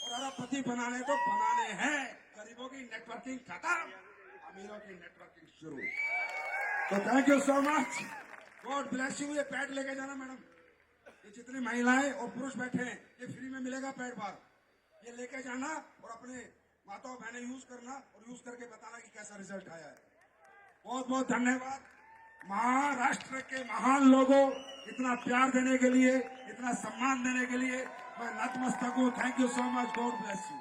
और अरबपति बनाने तो बनाने हैं। गरीबों की नेटवर्किंग खत्म, अमीरों की नेटवर्किंग शुरू। तो thank you so much, God bless you. ये पैड लेके जाना मैडम, ये जितनी महिलाएं और पुरुष बैठे हैं ये फ्री में मिलेगा पैड बार। ये लेके जाना और अपने माताओं बहनें यूज करना, और यूज करके बताना कि कैसा रिजल्ट आया है। बहुत बहुत धन्यवाद महाराष्ट्र के महान लोगों, इतना प्यार देने के लिए, इतना सम्मान देने के लिए मैं नतमस्तक हूं। Thank you so much, God bless you.